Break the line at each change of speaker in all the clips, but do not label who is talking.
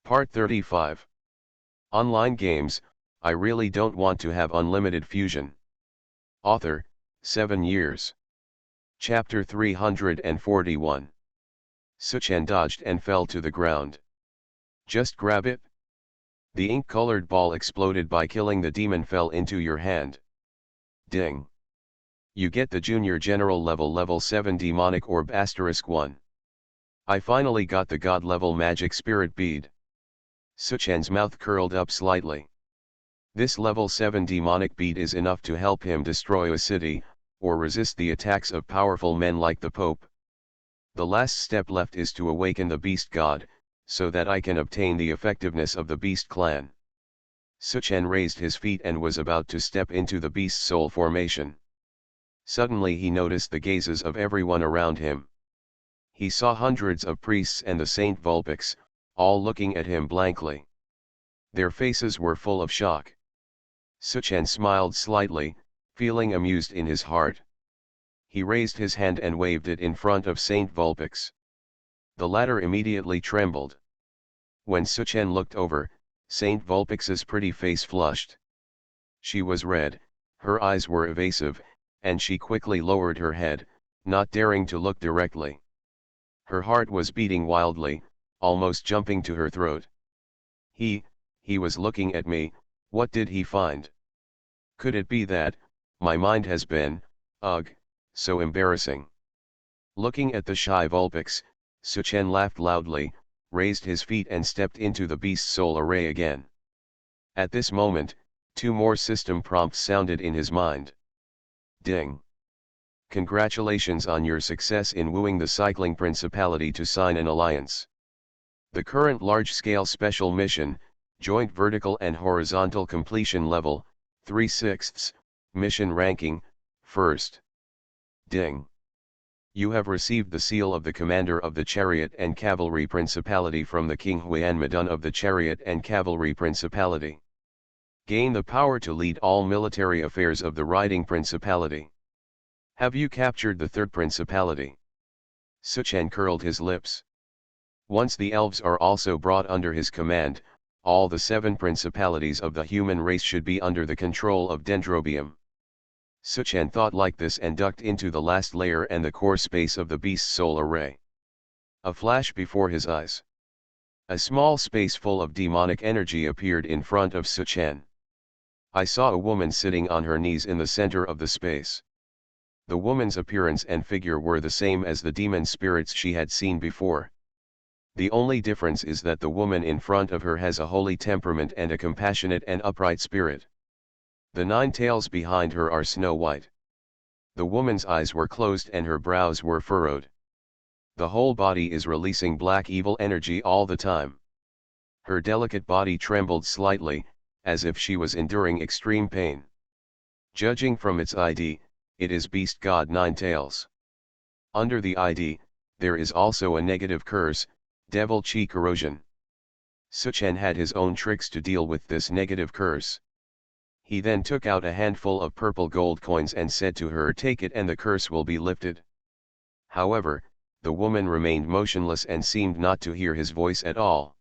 Part 35. Online games, I really don't want to have unlimited fusion. Author, 7 years. Chapter 341. Suchen dodged and fell to the ground. Just grab it. The ink-colored ball exploded by killing the demon fell into your hand. Ding. You get the Junior General level 7 Demonic Orb *1. I finally got the God level Magic Spirit Bead. Suchen's mouth curled up slightly. This level 7 demonic bead is enough to help him destroy a city, or resist the attacks of powerful men like the Pope. The last step left is to awaken the Beast God, so that I can obtain the effectiveness of the Beast Clan. Suchen raised his feet and was about to step into the Beast Soul formation. Suddenly he noticed the gazes of everyone around him. He saw hundreds of priests and the Saint Vulpix, all looking at him blankly. Their faces were full of shock. Suchen smiled slightly, feeling amused in his heart. He raised his hand and waved it in front of Saint Vulpix. The latter immediately trembled. When Suchen looked over, Saint Vulpix's pretty face flushed. She was red, her eyes were evasive, and she quickly lowered her head, not daring to look directly. Her heart was beating wildly, almost jumping to her throat. He was looking at me. What did he find? Could it be that, my mind has been, ugh, so embarrassing. Looking at the shy Vulpix, Suchen laughed loudly, raised his feet and stepped into the Beast Soul array again. At this moment, 2 more system prompts sounded in his mind. Ding. Congratulations on your success in wooing the Cycling Principality to sign an alliance. The current large-scale special mission, joint vertical and horizontal completion level, 3/6, mission ranking, 1st. Ding. You have received the seal of the Commander of the Chariot and Cavalry Principality from the King Huan Madun of the Chariot and Cavalry Principality. Gain the power to lead all military affairs of the Riding Principality. Have you captured the 3rd Principality? Suchen curled his lips. Once the elves are also brought under his command, all the 7 principalities of the human race should be under the control of Dendrobium. Suchen thought like this and ducked into the last layer and the core space of the Beast Soul array. A flash before his eyes. A small space full of demonic energy appeared in front of Suchen. I saw a woman sitting on her knees in the center of the space. The woman's appearance and figure were the same as the demon spirits she had seen before. The only difference is that the woman in front of her has a holy temperament and a compassionate and upright spirit. The 9 tails behind her are snow white. The woman's eyes were closed and her brows were furrowed. The whole body is releasing black evil energy all the time. Her delicate body trembled slightly, as if she was enduring extreme pain. Judging from its ID, it is Beast God 9 Tails. Under the ID, there is also a negative curse, Devil Chi Corrosion. Suchen had his own tricks to deal with this negative curse. He then took out a handful of purple gold coins and said to her, "Take it and the curse will be lifted." However, the woman remained motionless and seemed not to hear his voice at all.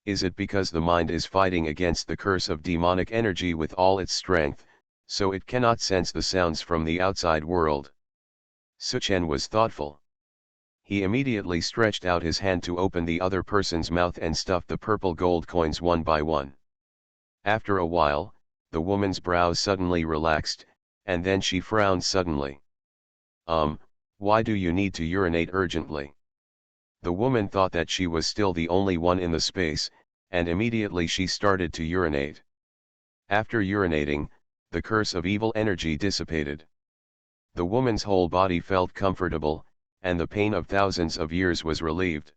Is it because the mind is fighting against the curse of demonic energy with all its strength, so it cannot sense the sounds from the outside world? Suchen was thoughtful. He immediately stretched out his hand to open the other person's mouth and stuffed the purple gold coins one by one. After a while, the woman's brows suddenly relaxed, and then she frowned suddenly. Why do you need to urinate urgently?" The woman thought that she was still the only one in the space, and immediately she started to urinate. After urinating, the curse of evil energy dissipated. The woman's whole body felt comfortable, and the pain of thousands of years was relieved.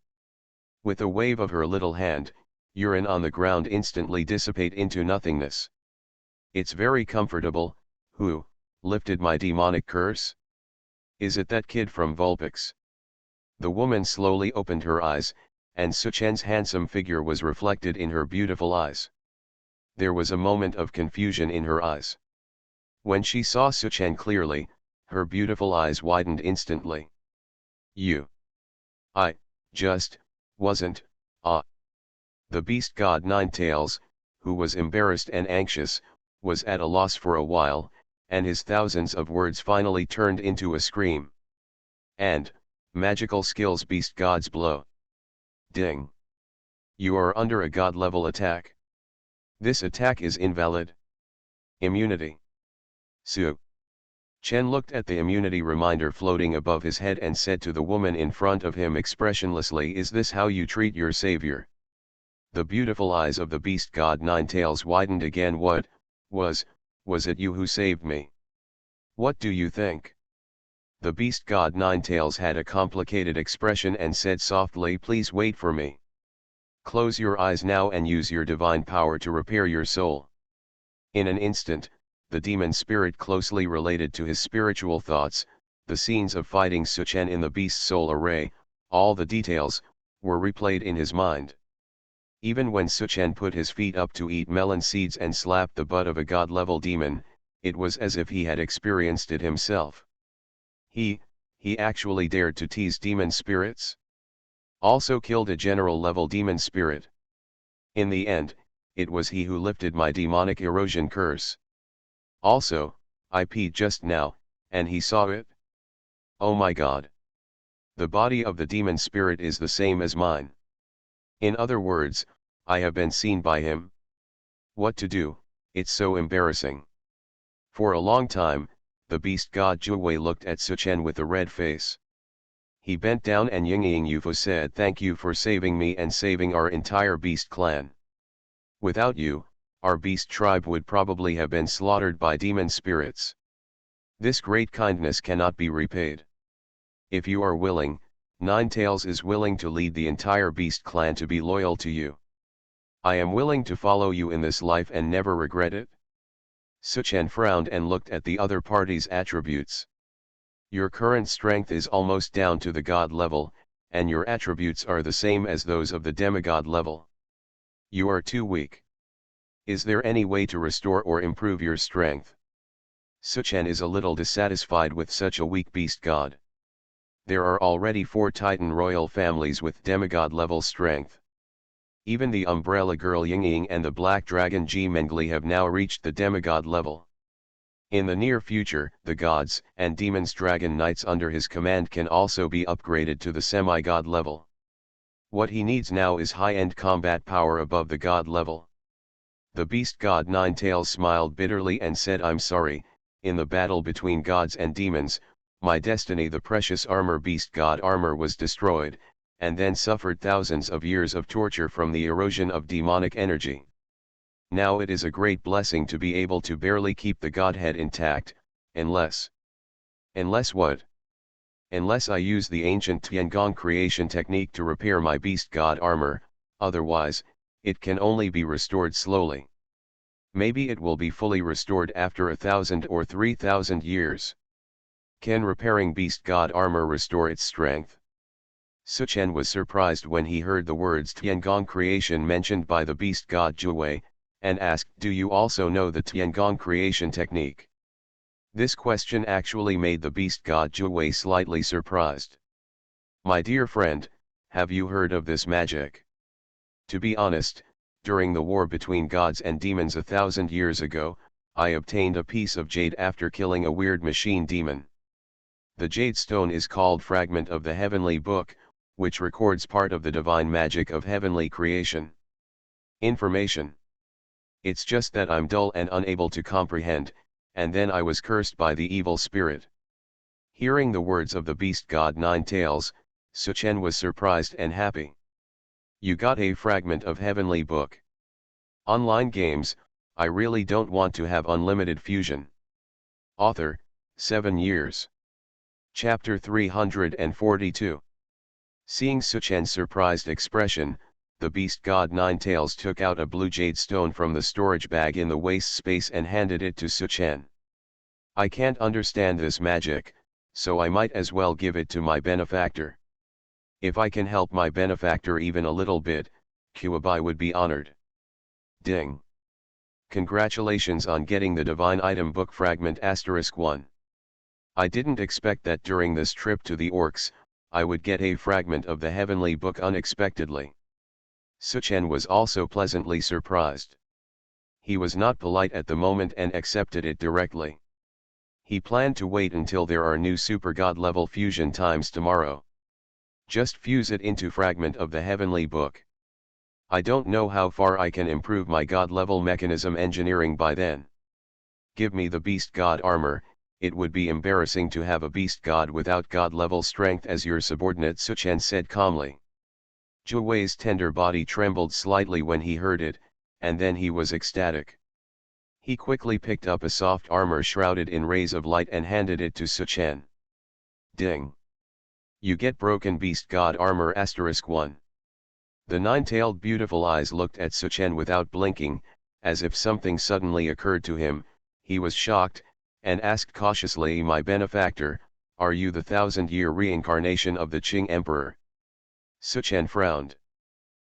With a wave of her little hand, urine on the ground instantly dissipate into nothingness. "It's very comfortable. Who lifted my demonic curse? Is it that kid from Vulpix?" The woman slowly opened her eyes, and Suchen's handsome figure was reflected in her beautiful eyes. There was a moment of confusion in her eyes. When she saw Suchen clearly, her beautiful eyes widened instantly. "You. I, just, wasn't, The beast god Ninetails, who was embarrassed and anxious, was at a loss for a while, and his thousands of words finally turned into a scream. And, magical skills beast god's blow. Ding. You are under a god level attack. This attack is invalid. Immunity. Su. Chen looked at the immunity reminder floating above his head and said to the woman in front of him expressionlessly, "Is this how you treat your savior?" The beautiful eyes of the beast god Ninetails widened again. "What, was it you who saved me? What do you think?" The beast god Ninetails had a complicated expression and said softly, "Please wait for me. Close your eyes now and use your divine power to repair your soul." In an instant, the demon spirit closely related to his spiritual thoughts, the scenes of fighting Suchen in the beast's soul array, all the details, were replayed in his mind. Even when Suchen put his feet up to eat melon seeds and slapped the butt of a god-level demon, it was as if he had experienced it himself. He actually dared to tease demon spirits? Also killed a general-level demon spirit. In the end, it was he who lifted my demonic erosion curse. Also, I peed just now, and he saw it? Oh my god. The body of the demon spirit is the same as mine. In other words, I have been seen by him. What to do? It's so embarrassing. For a long time, the beast god Juwei looked at Suchen with a red face. He bent down and Yingying Yufo said, "Thank you for saving me and saving our entire beast clan. Without you, our beast tribe would probably have been slaughtered by demon spirits. This great kindness cannot be repaid. If you are willing, Ninetails is willing to lead the entire beast clan to be loyal to you. I am willing to follow you in this life and never regret it." Suchen frowned and looked at the other party's attributes. "Your current strength is almost down to the god level, and your attributes are the same as those of the demigod level. You are too weak. Is there any way to restore or improve your strength?" Suchen is a little dissatisfied with such a weak beast god. There are already 4 Titan royal families with demigod level strength. Even the Umbrella Girl Yingying and the Black Dragon Ji Mengli have now reached the demigod level. In the near future, the gods and demons dragon knights under his command can also be upgraded to the semi-god level. What he needs now is high-end combat power above the god level. The beast god Ninetails smiled bitterly and said, "I'm sorry, in the battle between gods and demons, my destiny, the precious armor beast god armor, was destroyed, and then suffered thousands of years of torture from the erosion of demonic energy. Now it is a great blessing to be able to barely keep the godhead intact, unless what? Unless I use the ancient Tiangong creation technique to repair my beast god armor, otherwise, it can only be restored slowly. Maybe it will be fully restored after 1,000 or 3,000 years. Can repairing beast god armor restore its strength?" Suchen was surprised when he heard the words Tiangong creation mentioned by the beast god Juwei, and asked, "Do you also know the Tiangong creation technique?" This question actually made the beast god Juwei slightly surprised. "My dear friend, have you heard of this magic? To be honest, during the war between gods and demons 1,000 years ago, I obtained a piece of jade after killing a weird machine demon. The jade stone is called Fragment of the Heavenly Book, which records part of the divine magic of heavenly creation. Information. It's just that I'm dull and unable to comprehend, and then I was cursed by the evil spirit." Hearing the words of the beast god Ninetails, Suchen was surprised and happy. "You got a fragment of heavenly book. Online games, I really don't want to have unlimited fusion." Author, 7 years. Chapter 342. Seeing Suchen's surprised expression, the beast god Ninetails took out a blue jade stone from the storage bag in the waist space and handed it to Suchen. "I can't understand this magic, so I might as well give it to my benefactor. If I can help my benefactor even a little bit, Kuabai would be honored." Ding. Congratulations on getting the divine item book fragment *1. I didn't expect that during this trip to the orcs, I would get a fragment of the heavenly book unexpectedly. Suchen was also pleasantly surprised. He was not polite at the moment and accepted it directly. He planned to wait until there are new super god level fusion times tomorrow. Just fuse it into fragment of the heavenly book. I don't know how far I can improve my god level mechanism engineering by then. Give me the beast god armor. It would be embarrassing to have a beast god without god level strength as your subordinate, Suchen said calmly. Zhou Wei's tender body trembled slightly when he heard it, and then he was ecstatic. He quickly picked up a soft armor shrouded in rays of light and handed it to Suchen. Ding! You get broken beast god armor *1. The nine-tailed beautiful eyes looked at Suchen without blinking, as if something suddenly occurred to him. He was shocked, and asked cautiously, my benefactor, are you the 1,000-year reincarnation of the Qing Emperor? Suchen frowned.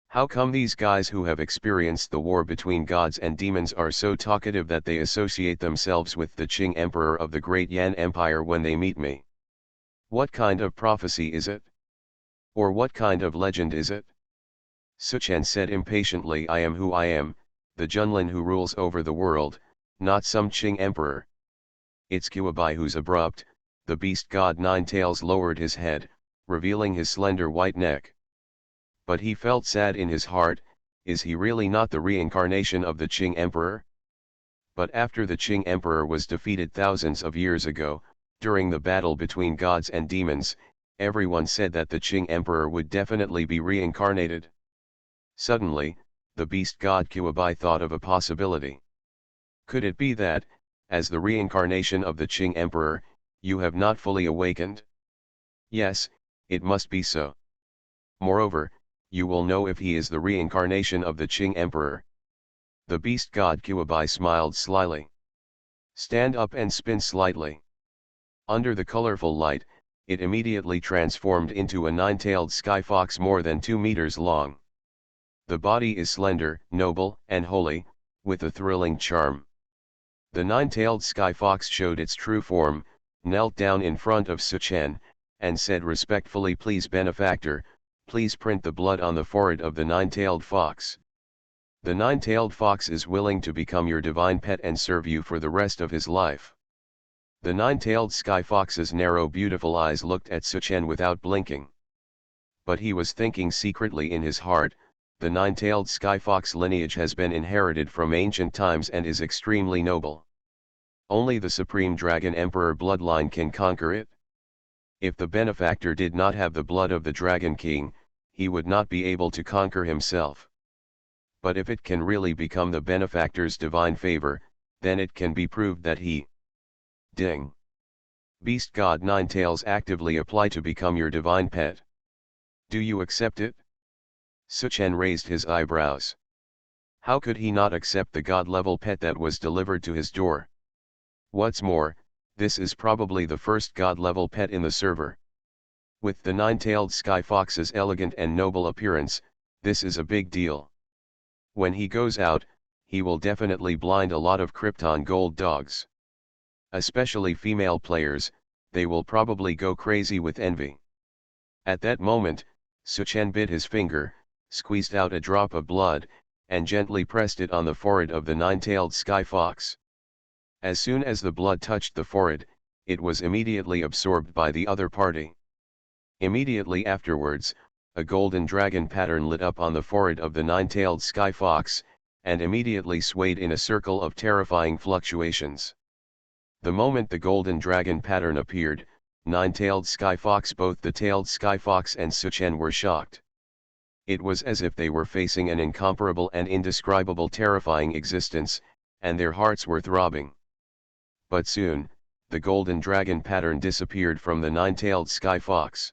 How come these guys who have experienced the war between gods and demons are so talkative that they associate themselves with the Qing Emperor of the Great Yan Empire when they meet me? What kind of prophecy is it? Or what kind of legend is it? Suchen said impatiently, I am who I am, the Junlin who rules over the world, not some Qing Emperor. It's Kuabai who's abrupt. The beast god Nine Tails lowered his head, revealing his slender white neck. But he felt sad in his heart. Is he really not the reincarnation of the Qing Emperor? But after the Qing Emperor was defeated thousands of years ago, during the battle between gods and demons, everyone said that the Qing Emperor would definitely be reincarnated. Suddenly, the beast god Kuabai thought of a possibility. Could it be that, as the reincarnation of the Qing Emperor, you have not fully awakened? Yes, it must be so. Moreover, you will know if he is the reincarnation of the Qing Emperor. The beast god Kuabai smiled slyly. Stand up and spin slightly. Under the colorful light, it immediately transformed into a nine-tailed sky fox more than 2 meters long. The body is slender, noble, and holy, with a thrilling charm. The nine-tailed sky fox showed its true form, knelt down in front of Suchen, and said respectfully, please benefactor, please print the blood on the forehead of the nine-tailed fox. The nine-tailed fox is willing to become your divine pet and serve you for the rest of his life. The nine-tailed sky fox's narrow beautiful eyes looked at Suchen without blinking. But he was thinking secretly in his heart, the nine-tailed sky fox lineage has been inherited from ancient times and is extremely noble. Only the Supreme Dragon Emperor bloodline can conquer it. If the benefactor did not have the blood of the Dragon King, he would not be able to conquer himself. But if it can really become the benefactor's divine favor, then it can be proved that he. Ding! Beast God Ninetails actively apply to become your divine pet. Do you accept it? Suchen raised his eyebrows. How could he not accept the god-level pet that was delivered to his door? What's more, this is probably the first god-level pet in the server. With the nine-tailed sky fox's elegant and noble appearance, this is a big deal. When he goes out, he will definitely blind a lot of Krypton gold dogs. Especially female players, they will probably go crazy with envy. At that moment, Suchen bit his finger, squeezed out a drop of blood, and gently pressed it on the forehead of the nine-tailed sky fox. As soon as the blood touched the forehead, it was immediately absorbed by the other party. Immediately afterwards, a golden dragon pattern lit up on the forehead of the nine-tailed sky fox, and immediately swayed in a circle of terrifying fluctuations. The moment the golden dragon pattern appeared, nine-tailed sky fox, both the tailed sky fox and Suchen were shocked. It was as if they were facing an incomparable and indescribable terrifying existence, and their hearts were throbbing. But soon, the golden dragon pattern disappeared from the nine-tailed sky fox.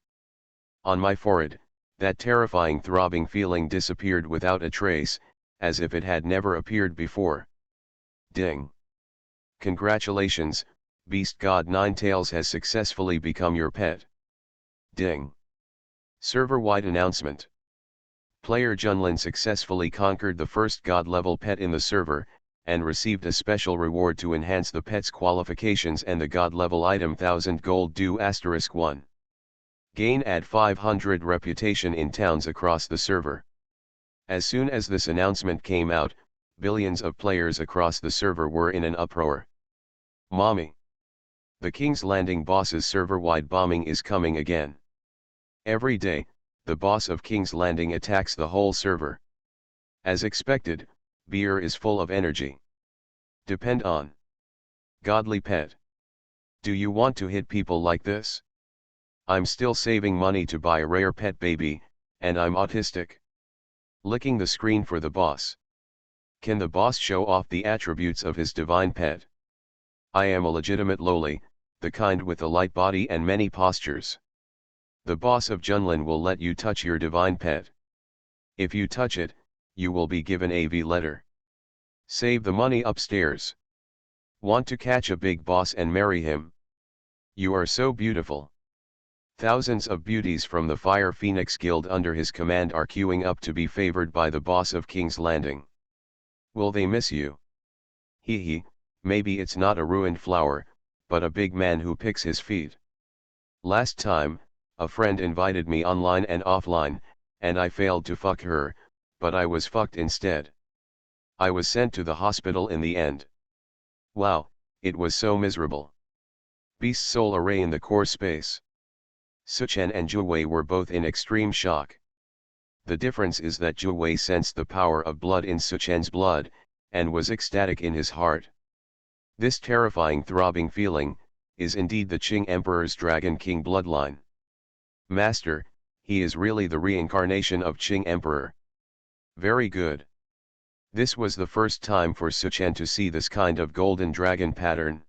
On my forehead, that terrifying throbbing feeling disappeared without a trace, as if it had never appeared before. Ding! Congratulations, Beast God Ninetails has successfully become your pet. Ding! Server-wide announcement. Player Junlin successfully conquered the first god-level pet in the server, and received a special reward to enhance the pet's qualifications and the god-level item 1000 gold due *1. Gain add 500 reputation in towns across the server. As soon as this announcement came out, billions of players across the server were in an uproar. Mommy! The King's Landing boss's server-wide bombing is coming again. Every day, the boss of King's Landing attacks the whole server. As expected, beer is full of energy. Depend on godly pet. Do you want to hit people like this? I'm still saving money to buy a rare pet baby, and I'm autistic. Licking the screen for the boss. Can the boss show off the attributes of his divine pet? I am a legitimate loli, the kind with a light body and many postures. The boss of Junlin will let you touch your divine pet. If you touch it, you will be given a V letter. Save the money upstairs. Want to catch a big boss and marry him? You are so beautiful. Thousands of beauties from the Fire Phoenix Guild under his command are queuing up to be favored by the boss of King's Landing. Will they miss you? Hee hee, maybe it's not a ruined flower, but a big man who picks his feet. Last time, a friend invited me online and offline, and I failed to fuck her, but I was fucked instead. I was sent to the hospital in the end. Wow, it was so miserable. Beast soul array in the core space. Suchen and Juwei were both in extreme shock. The difference is that Juwei sensed the power of blood in Suchen's blood, and was ecstatic in his heart. This terrifying throbbing feeling, is indeed the Qing Emperor's Dragon King bloodline. Master, he is really the reincarnation of Qing Emperor. Very good. This was the first time for Suchen to see this kind of golden dragon pattern.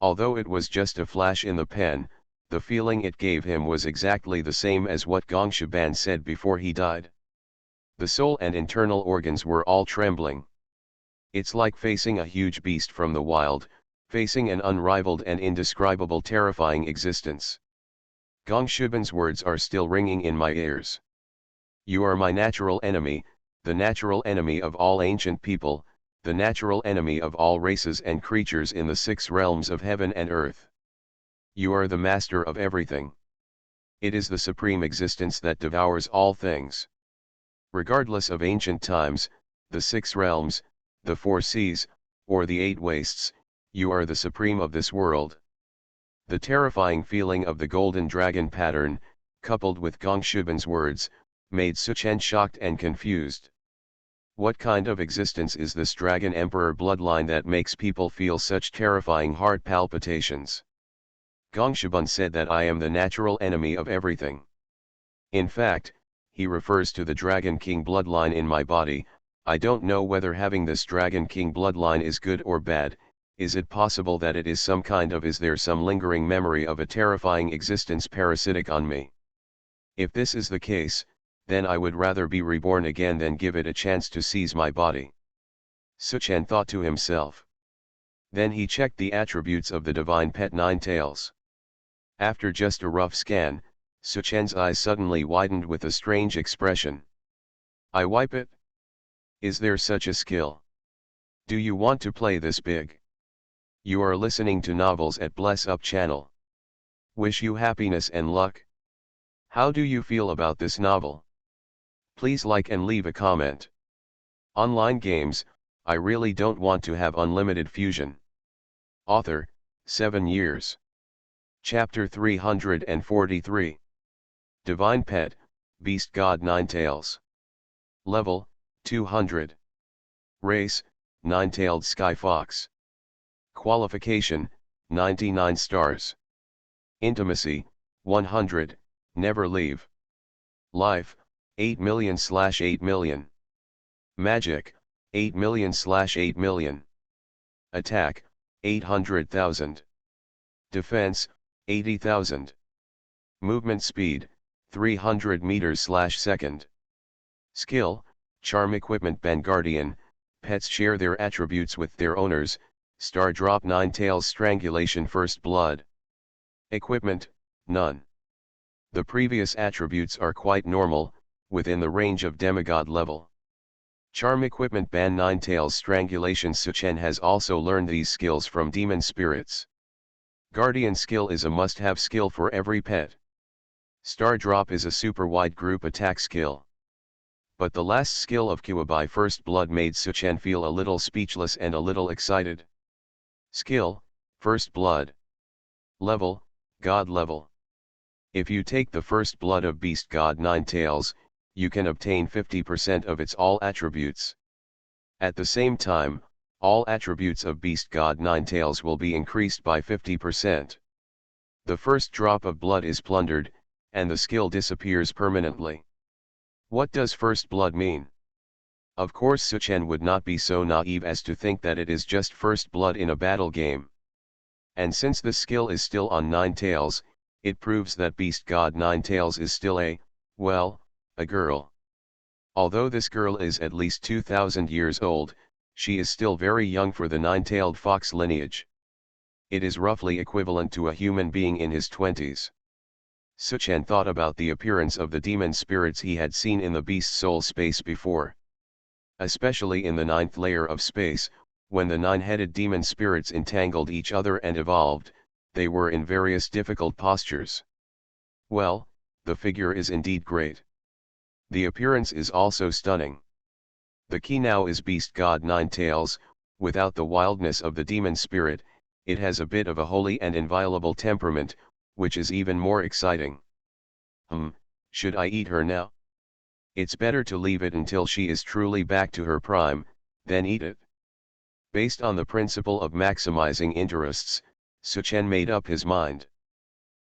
Although it was just a flash in the pen, the feeling it gave him was exactly the same as what Gong Shiban said before he died. The soul and internal organs were all trembling. It's like facing a huge beast from the wild, facing an unrivaled and indescribable terrifying existence. Gong Shiban's words are still ringing in my ears. You are my natural enemy, the natural enemy of all ancient people, the natural enemy of all races and creatures in the 6 realms of heaven and earth. You are the master of everything. It is the supreme existence that devours all things. Regardless of ancient times, the 6 realms, the 4 seas, or the 8 wastes, you are the supreme of this world. The terrifying feeling of the golden dragon pattern, coupled with Gong Shiban's words, made Suchen shocked and confused. What kind of existence is this Dragon Emperor bloodline that makes people feel such terrifying heart palpitations? Gong Shiban said that I am the natural enemy of everything. In fact, he refers to the Dragon King bloodline in my body. I don't know whether having this Dragon King bloodline is good or bad. Is it possible that it is some kind of, is there some lingering memory of a terrifying existence parasitic on me? If this is the case, then I would rather be reborn again than give it a chance to seize my body. Suchen thought to himself. Then he checked the attributes of the divine pet Ninetales. After just a rough scan, Suchen's eyes suddenly widened with a strange expression. I wipe it? Is there such a skill? Do you want to play this big? You are listening to Novels at Bless Up channel. Wish you happiness and luck. How do you feel about this novel? Please like and leave a comment. Online games, I really don't want to have unlimited fusion. Author, 7 years. Chapter 343. Divine Pet, Beast God Ninetales. Level, 200. Race, Nine-tailed Sky Fox. Qualification, 99 stars. Intimacy, 100, never leave. Life, 8 million/8 million. Magic, 8 million/8 million. Attack, 800,000. Defense, 80,000. Movement speed, 300 meters/second. Skill, Charm Equipment Guardian. Pets share their attributes with their owners. Star Drop Ninetales Strangulation First Blood. Equipment, none. The previous attributes are quite normal, within the range of demigod level. Charm Equipment Ninetales Strangulation. Suchen has also learned these skills from demon spirits. Guardian skill is a must-have skill for every pet. Star Drop is a super wide group attack skill. But the last skill of Kuabai First Blood made Suchen feel a little speechless and a little excited. Skill, First Blood. Level, God level. If you take the First Blood of Beast God Ninetales, you can obtain 50% of its all attributes. At the same time, all attributes of Beast God Ninetales will be increased by 50%. The first drop of blood is plundered, and the skill disappears permanently. What does First Blood mean? Of course Suchen would not be so naive as to think that it is just First Blood in a battle game. And since the skill is still on Ninetales, it proves that Beast God Ninetales is still a girl. Although this girl is at least 2,000 years old, she is still very young for the nine-tailed fox lineage. It is roughly equivalent to a human being in his 20s. Suchen thought about the appearance of the demon spirits he had seen in the beast soul space before. Especially in the ninth layer of space, when the nine-headed demon spirits entangled each other and evolved, they were in various difficult postures. Well, the figure is indeed great. The appearance is also stunning. The key now is Beast God Ninetales. Without the wildness of the demon spirit, it has a bit of a holy and inviolable temperament, which is even more exciting. Should I eat her now? It's better to leave it until she is truly back to her prime, then eat it. Based on the principle of maximizing interests, Suchen made up his mind.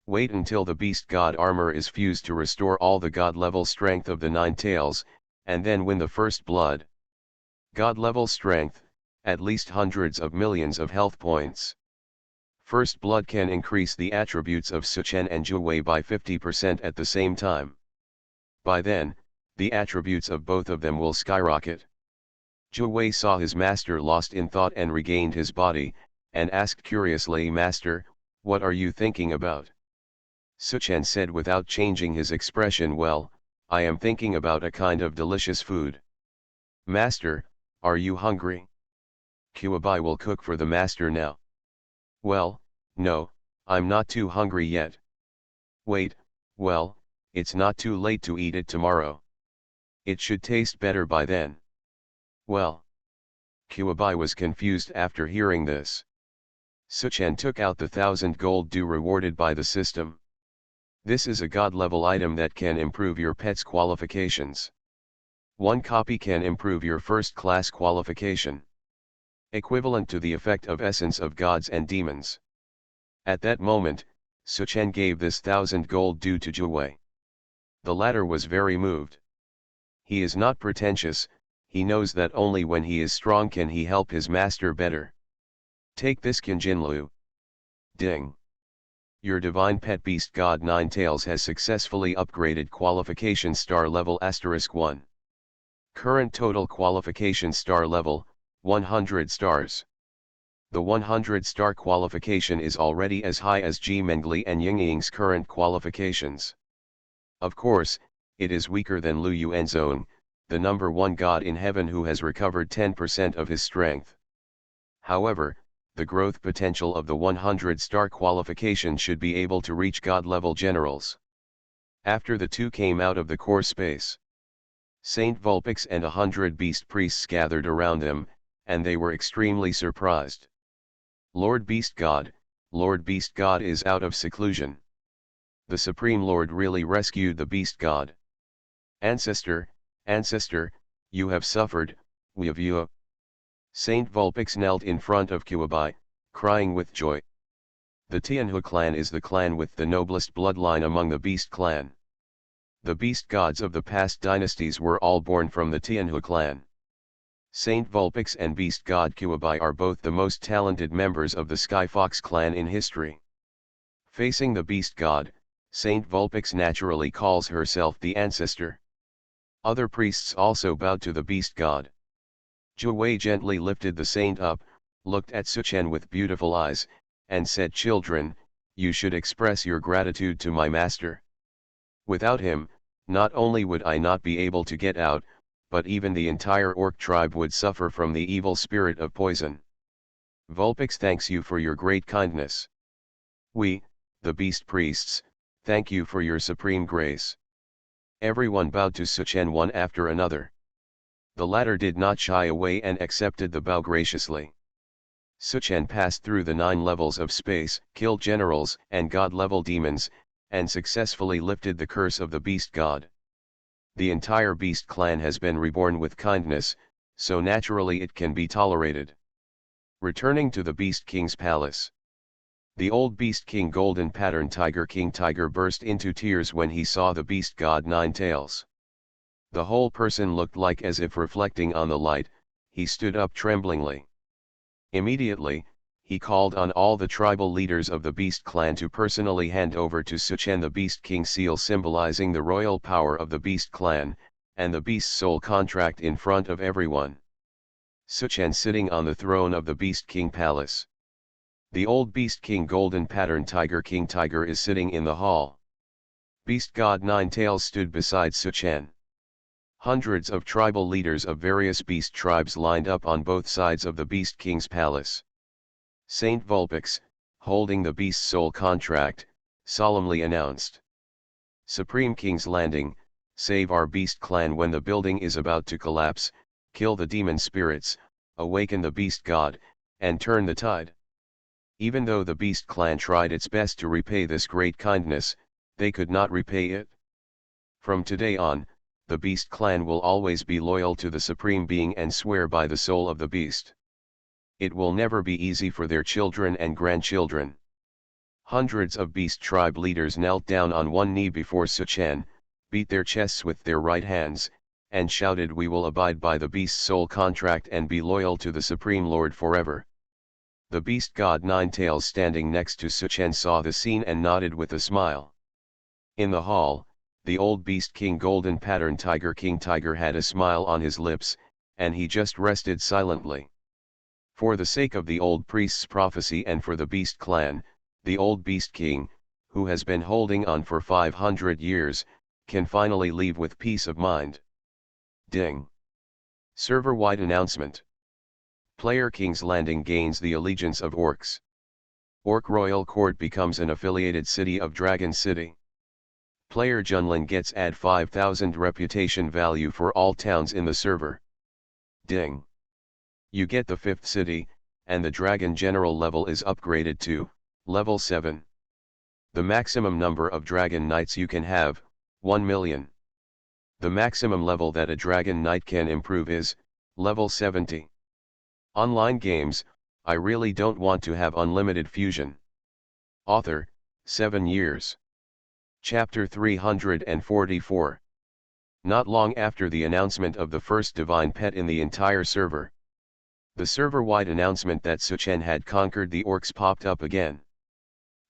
Wait until the Beast God armor is fused to restore all the God-level strength of the Ninetales, and then win the First Blood. God-level strength, at least hundreds of millions of health points. First Blood can increase the attributes of Suchen and Jiwei by 50% at the same time. By then, the attributes of both of them will skyrocket. Jiwei saw his master lost in thought and regained his body, and asked curiously, "Master, what are you thinking about?" Suchen said without changing his expression, "Well, I am thinking about a kind of delicious food." "Master, are you hungry?" "Kuabai will cook for the master now." "Well, no, I'm not too hungry yet." "Wait, well, it's not too late to eat it tomorrow. It should taste better by then." "Well." Kuabai was confused after hearing this. Suchen took out the 1,000 gold due rewarded by the system. This is a god-level item that can improve your pet's qualifications. One copy can improve your first-class qualification. Equivalent to the effect of essence of gods and demons. At that moment, Suchen gave this 1,000 gold due to Jiwei. The latter was very moved. He is not pretentious, he knows that only when he is strong can he help his master better. "Take this Qinjinlu." Ding. Your divine pet beast god Ninetales has successfully upgraded qualification star level *1. Current total qualification star level, 100 stars. The 100-star qualification is already as high as Ji Mengli and Yingying's current qualifications. Of course, it is weaker than Lu Yuanzong, the number 1 god in heaven who has recovered 10% of his strength. However, the growth potential of the 100-star qualification should be able to reach god-level generals. After the two came out of the core space, Saint Vulpix and 100 beast priests gathered around them, and they were extremely surprised. Lord Beast God is out of seclusion. The Supreme Lord really rescued the Beast God. Ancestor, you have suffered, we have you. Saint Vulpix knelt in front of Kuabai, crying with joy. The Tianhu clan is the clan with the noblest bloodline among the Beast clan. The beast gods of the past dynasties were all born from the Tianhu clan. Saint Vulpix and beast god Kuabai are both the most talented members of the Sky Fox clan in history. Facing the beast god, Saint Vulpix naturally calls herself the ancestor. Other priests also bowed to the beast god. Jiwei gently lifted the saint up, looked at Suchen with beautiful eyes, and said, "Children, you should express your gratitude to my master. Without him, not only would I not be able to get out, but even the entire orc tribe would suffer from the evil spirit of poison. Vulpix thanks you for your great kindness. We, the beast priests, thank you for your supreme grace." Everyone bowed to Suchen one after another. The latter did not shy away and accepted the bow graciously. Suchen passed through the 9 levels of space, killed generals and god-level demons, and successfully lifted the curse of the beast god. The entire beast clan has been reborn with kindness, so naturally it can be tolerated. Returning to the Beast King's palace. The old Beast King Golden Pattern King Tiger burst into tears when he saw the beast god Nine Tails. The whole person looked like as if reflecting on the light. He stood up tremblingly. Immediately, he called on all the tribal leaders of the Beast clan to personally hand over to Suchen the Beast King seal symbolizing the royal power of the Beast clan, and the Beast's soul contract in front of everyone. Suchen sitting on the throne of the Beast King palace. The old Beast King Golden Pattern King Tiger is sitting in the hall. Beast God Nine Tails stood beside Suchen. Hundreds of tribal leaders of various beast tribes lined up on both sides of the Beast King's palace. Saint Vulpix, holding the beast's soul contract, solemnly announced. Supreme King's Landing, save our beast clan when the building is about to collapse, kill the demon spirits, awaken the beast god, and turn the tide. Even though the beast clan tried its best to repay this great kindness, they could not repay it. From today on, the beast clan will always be loyal to the supreme being and swear by the soul of the beast. It will never be easy for their children and grandchildren. Hundreds of beast tribe leaders knelt down on one knee before Suchen, beat their chests with their right hands, and shouted, "We will abide by the beast's soul contract and be loyal to the Supreme Lord forever." The beast god Nine Tails standing next to Suchen saw the scene and nodded with a smile. In the hall, the old Beast King Golden Pattern King Tiger had a smile on his lips, and he just rested silently. For the sake of the old priest's prophecy and for the Beast clan, the old Beast King, who has been holding on for 500 years, can finally leave with peace of mind. Ding! Server-wide announcement. Player King's Landing gains the allegiance of Orcs. Orc Royal Court becomes an affiliated city of Dragon City. Player Junlin gets add 5,000 reputation value for all towns in the server. Ding! You get the 5th city, and the Dragon General level is upgraded to level 7. The maximum number of Dragon Knights you can have, 1 million. The maximum level that a Dragon Knight can improve is level 70. Online games, I really don't want to have unlimited fusion. Author, 7 years. Chapter 344. Not long after the announcement of the first divine pet in the entire server, the server-wide announcement that Suchen had conquered the orcs popped up again.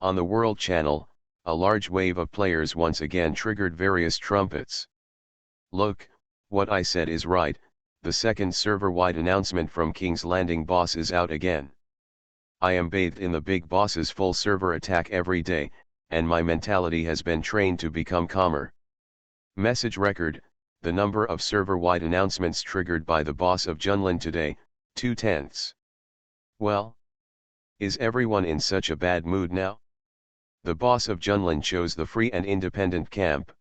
On the World Channel, a large wave of players once again triggered various trumpets. Look, what I said is right, the second server-wide announcement from King's Landing boss is out again. I am bathed in the big boss's full server attack every day, and my mentality has been trained to become calmer. Message record, the number of server-wide announcements triggered by the boss of Junlin today, 2/10. Well? Is everyone in such a bad mood now? The boss of Junlin chose the free and independent camp.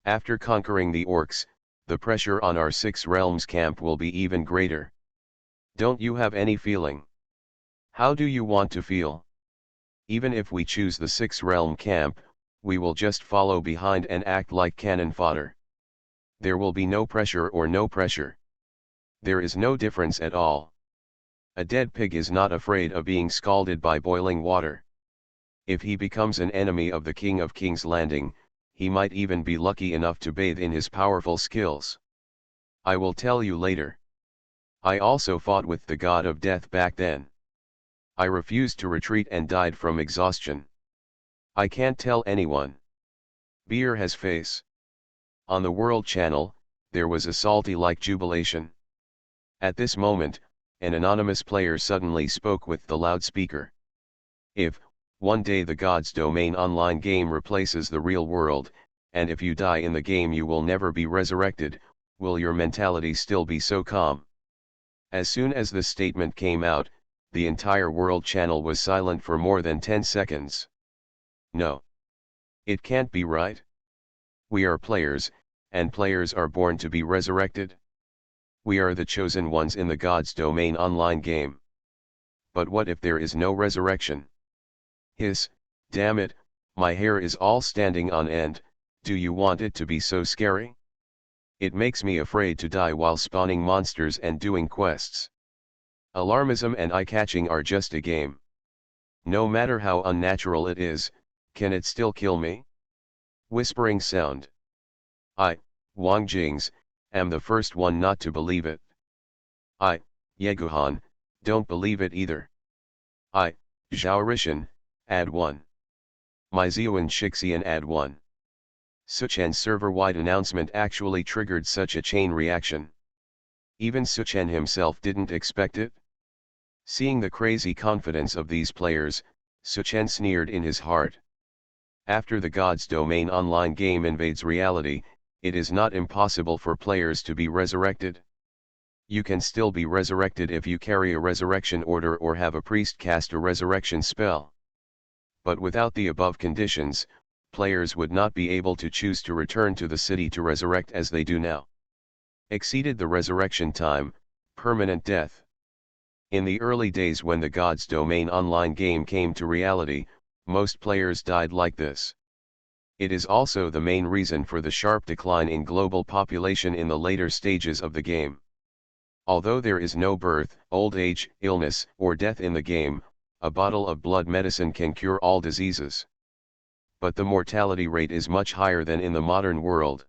After conquering the orcs, the pressure on our 6 realms camp will be even greater. Don't you have any feeling? How do you want to feel? Even if we choose the 6 realm camp, we will just follow behind and act like cannon fodder. There will be no pressure or no pressure. There is no difference at all. A dead pig is not afraid of being scalded by boiling water. If he becomes an enemy of the King of King's Landing, he might even be lucky enough to bathe in his powerful skills. I will tell you later. I also fought with the god of death back then. I refused to retreat and died from exhaustion. I can't tell anyone. Beer has face. On the World Channel, there was a salty-like jubilation. At this moment, an anonymous player suddenly spoke with the loudspeaker. If, one day the God's Domain online game replaces the real world, and if you die in the game you will never be resurrected, will your mentality still be so calm? As soon as the statement came out, the entire World Channel was silent for more than 10 seconds. No. It can't be right. We are players, and players are born to be resurrected. We are the chosen ones in the God's Domain online game. But what if there is no resurrection? Hiss, damn it, my hair is all standing on end, do you want it to be so scary? It makes me afraid to die while spawning monsters and doing quests. Alarmism and eye-catching are just a game. No matter how unnatural it is, can it still kill me? Whispering sound. I, Wang Jings, am the first one not to believe it. I, Yeguhan, don't believe it either. I, Zhao Rishan, add 1. My Ziyuan Shixian add 1. Suchen's server-wide announcement actually triggered such a chain reaction. Even Suchen himself didn't expect it. Seeing the crazy confidence of these players, Suchen sneered in his heart. After the God's Domain online game invades reality, it is not impossible for players to be resurrected. You can still be resurrected if you carry a resurrection order or have a priest cast a resurrection spell. But without the above conditions, players would not be able to choose to return to the city to resurrect as they do now. Exceeded the resurrection time, permanent death. In the early days when the God's Domain online game came to reality, most players died like this. It is also the main reason for the sharp decline in global population in the later stages of the game. Although there is no birth, old age, illness, or death in the game, a bottle of blood medicine can cure all diseases. But the mortality rate is much higher than in the modern world.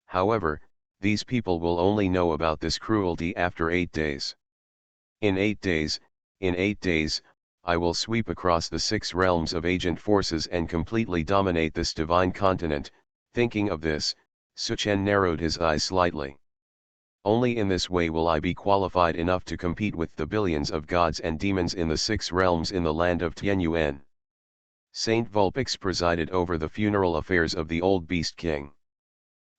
However, these people will only know about this cruelty after 8 days. In 8 days, I will sweep across the 6 realms of agent forces and completely dominate this divine continent. Thinking of this, Suchen narrowed his eyes slightly. Only in this way will I be qualified enough to compete with the billions of gods and demons in the 6 realms in the land of Tianyuan. Saint Vulpix presided over the funeral affairs of the old Beast King.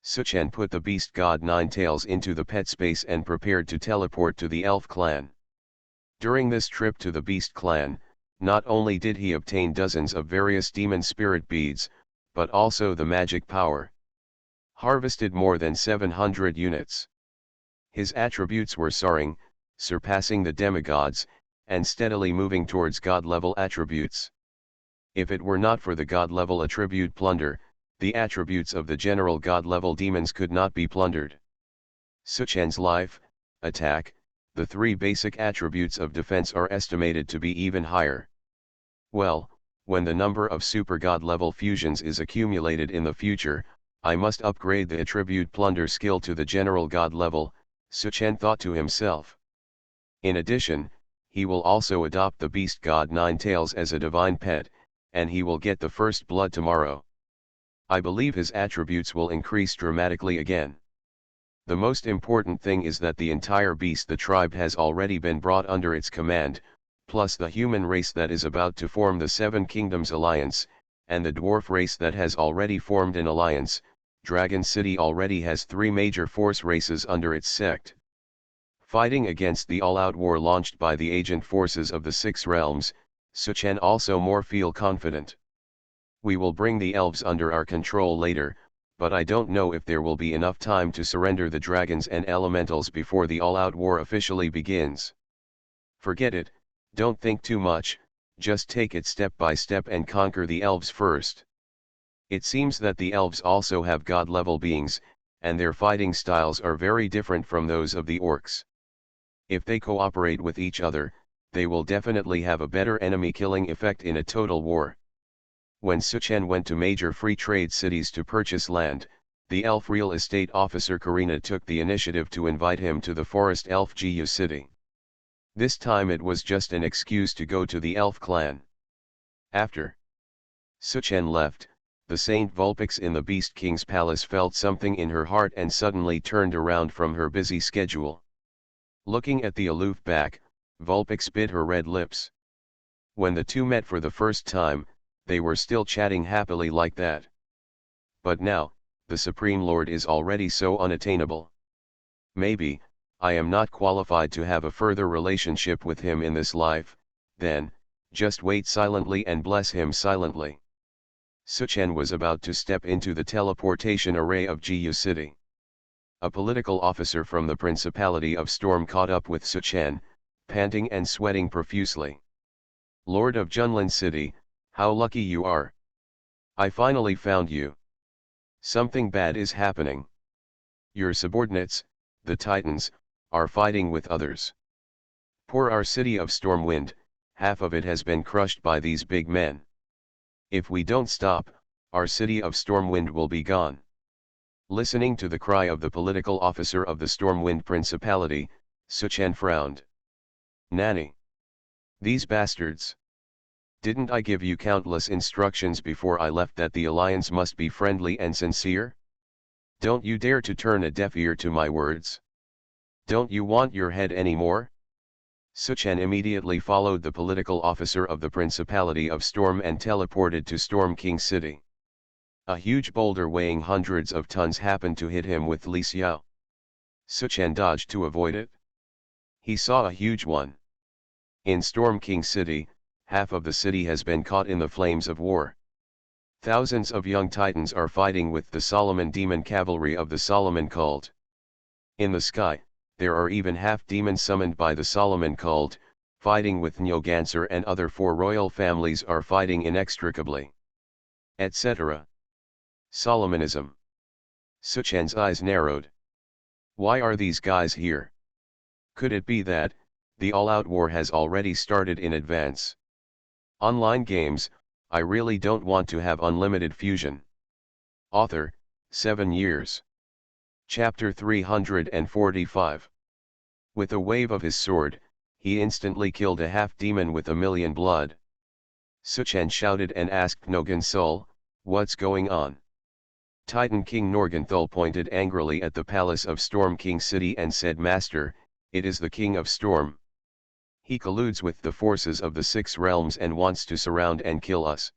Suchen put the Beast God Ninetails into the pet space and prepared to teleport to the Elf clan. During this trip to the Beast clan, not only did he obtain dozens of various demon spirit beads, but also the magic power. Harvested more than 700 units. His attributes were soaring, surpassing the demigods, and steadily moving towards god-level attributes. If it were not for the god-level attribute plunder, the attributes of the general god-level demons could not be plundered. Suchen's life, attack, the 3 basic attributes of defense are estimated to be even higher. Well, when the number of super god-level fusions is accumulated in the future, I must upgrade the attribute plunder skill to the general god level, Suchen thought to himself. In addition, he will also adopt the beast god Ninetails as a divine pet, and he will get the first blood tomorrow. I believe his attributes will increase dramatically again. The most important thing is that the entire beast the tribe has already been brought under its command, plus the human race that is about to form the 7 Kingdoms Alliance, and the dwarf race that has already formed an alliance. Dragon City already has 3 major force races under its sect. Fighting against the all-out war launched by the agent forces of the 6 realms, Suchen also more feel confident. We will bring the elves under our control later, but I don't know if there will be enough time to surrender the dragons and elementals before the all-out war officially begins. Forget it, don't think too much, just take it step by step and conquer the elves first. It seems that the elves also have god-level beings, and their fighting styles are very different from those of the orcs. If they cooperate with each other, they will definitely have a better enemy-killing effect in a total war. When Suchen went to major free trade cities to purchase land, the elf real estate officer Karina took the initiative to invite him to the forest elf Gu city. This time it was just an excuse to go to the elf clan. After Suchen left, the Saint Vulpix in the Beast King's palace felt something in her heart and suddenly turned around from her busy schedule. Looking at the aloof back, Vulpix bit her red lips. When the two met for the first time, they were still chatting happily like that. But now, the Supreme Lord is already so unattainable. Maybe, I am not qualified to have a further relationship with him in this life, then, just wait silently and bless him silently. Suchen was about to step into the teleportation array of Jiyu City. A political officer from the Principality of Storm caught up with Suchen, panting and sweating profusely. "Lord of Junlin City, how lucky you are. I finally found you. Something bad is happening. Your subordinates, the Titans, are fighting with others. Poor our city of Stormwind, half of it has been crushed by these big men. If we don't stop, our city of Stormwind will be gone." Listening to the cry of the political officer of the Stormwind Principality, Suchen frowned. "Nanny! These bastards! Didn't I give you countless instructions before I left that the alliance must be friendly and sincere? Don't you dare to turn a deaf ear to my words? Don't you want your head anymore?" Suchen immediately followed the political officer of the Principality of Storm and teleported to Storm King City. A huge boulder weighing hundreds of tons happened to hit him with Li Xiao. Suchen dodged to avoid it. He saw a huge one. In Storm King City, half of the city has been caught in the flames of war. Thousands of young titans are fighting with the Solomon demon cavalry of the Solomon cult. In the sky, there are even half-demons summoned by the Solomon cult, fighting with Nyogansar, and other 4 royal families are fighting inextricably. Etc. Solomonism. Suchen's eyes narrowed. Why are these guys here? Could it be that the all-out war has already started in advance? Online games, I really don't want to have unlimited fusion. Author, 7 years. Chapter 345. With a wave of his sword, he instantly killed a half-demon with 1,000,000 blood. Suchen shouted and asked Norganthul, "What's going on?" Titan King Norganthul pointed angrily at the palace of Storm King City and said, "Master, it is the King of Storm. He colludes with the forces of the 6 realms and wants to surround and kill us."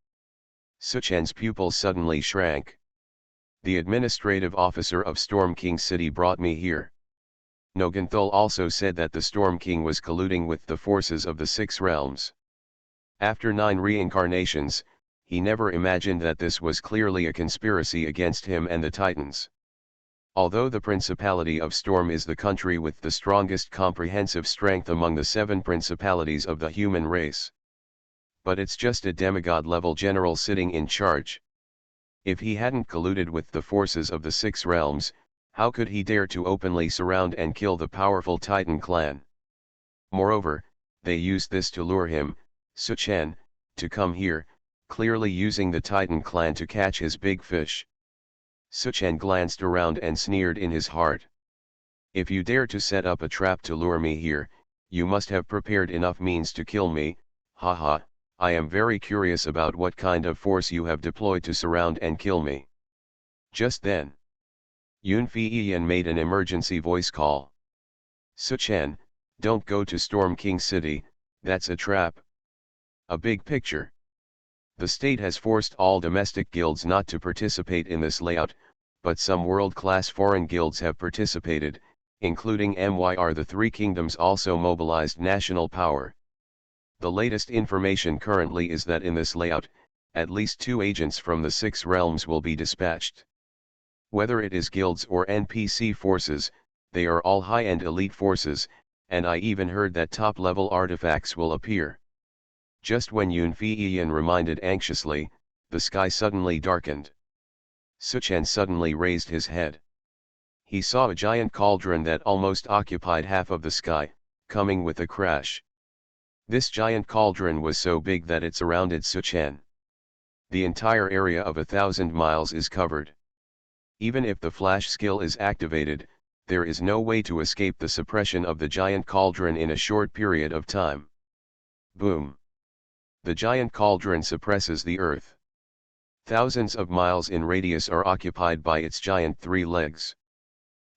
Suchen's pupil suddenly shrank. "The administrative officer of Storm King City brought me here." Norganthul also said that the Storm King was colluding with the forces of the 6 realms. After 9 reincarnations, he never imagined that this was clearly a conspiracy against him and the Titans. Although the Principality of Storm is the country with the strongest comprehensive strength among the 7 principalities of the human race. But it's just a demigod-level general sitting in charge. If he hadn't colluded with the forces of the 6 realms, how could he dare to openly surround and kill the powerful Titan clan? Moreover, they used this to lure him, Suchen, to come here, clearly using the Titan clan to catch his big fish. Suchen glanced around and sneered in his heart. "If you dare to set up a trap to lure me here, you must have prepared enough means to kill me. Haha, I am very curious about what kind of force you have deployed to surround and kill me." Just then, Yun Feiyan made an emergency voice call. "Suchen, don't go to Storm King City, that's a trap." A big picture. The state has forced all domestic guilds not to participate in this layout, but some world-class foreign guilds have participated, including MYR. The 3 kingdoms also mobilized national power. The latest information currently is that in this layout, at least 2 agents from the 6 realms will be dispatched. Whether it is guilds or NPC forces, they are all high-end elite forces, and I even heard that top-level artifacts will appear. Just when Yun Feiyan reminded anxiously, the sky suddenly darkened. Suchen suddenly raised his head. He saw a giant cauldron that almost occupied half of the sky, coming with a crash. This giant cauldron was so big that it surrounded Suchen. The entire area of 1,000 miles is covered. Even if the flash skill is activated, there is no way to escape the suppression of the giant cauldron in a short period of time. Boom! The giant cauldron suppresses the earth. Thousands of miles in radius are occupied by its giant 3 legs.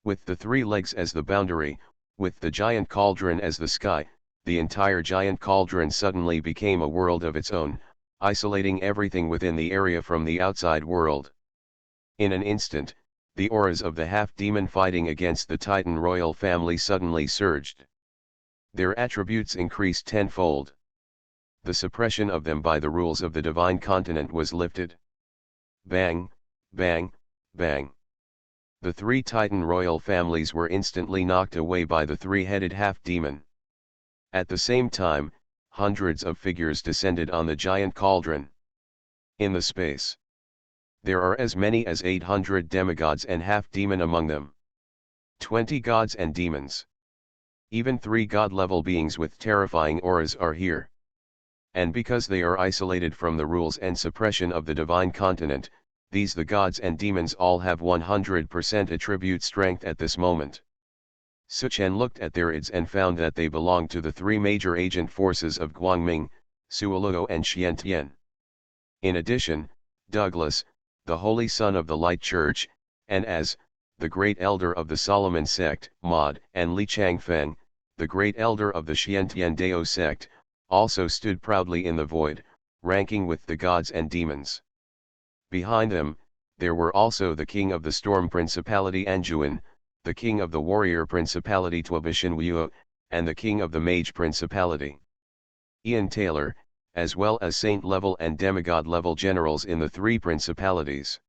With the 3 legs as the boundary, with the giant cauldron as the sky, the entire giant cauldron suddenly became a world of its own, isolating everything within the area from the outside world. In an instant, the auras of the half-demon fighting against the Titan royal family suddenly surged. Their attributes increased tenfold. The suppression of them by the rules of the divine continent was lifted. Bang, bang, bang. The three Titan royal families were instantly knocked away by the three-headed half-demon. At the same time, hundreds of figures descended on the giant cauldron. In the space, there are as many as 800 demigods and half-demon among them. 20 gods and demons. Even 3 god-level beings with terrifying auras are here. And because they are isolated from the rules and suppression of the divine continent, these the gods and demons all have 100% attribute strength at this moment. Suchen looked at their ids and found that they belonged to the 3 major agent forces of Guangming, Suoluo and Xiantian. In addition, Douglas, the holy son of the Light Church, and as, the great elder of the Solomon sect, Mod, and Li Changfeng, the great elder of the Xiantian Dao sect, also stood proudly in the void, ranking with the gods and demons. Behind them, there were also the king of the storm principality Anjuan, the king of the warrior principality Tuabishan Wuo, and the king of the mage principality Ian Taylor, as well as saint-level and demigod-level generals in the 3 principalities.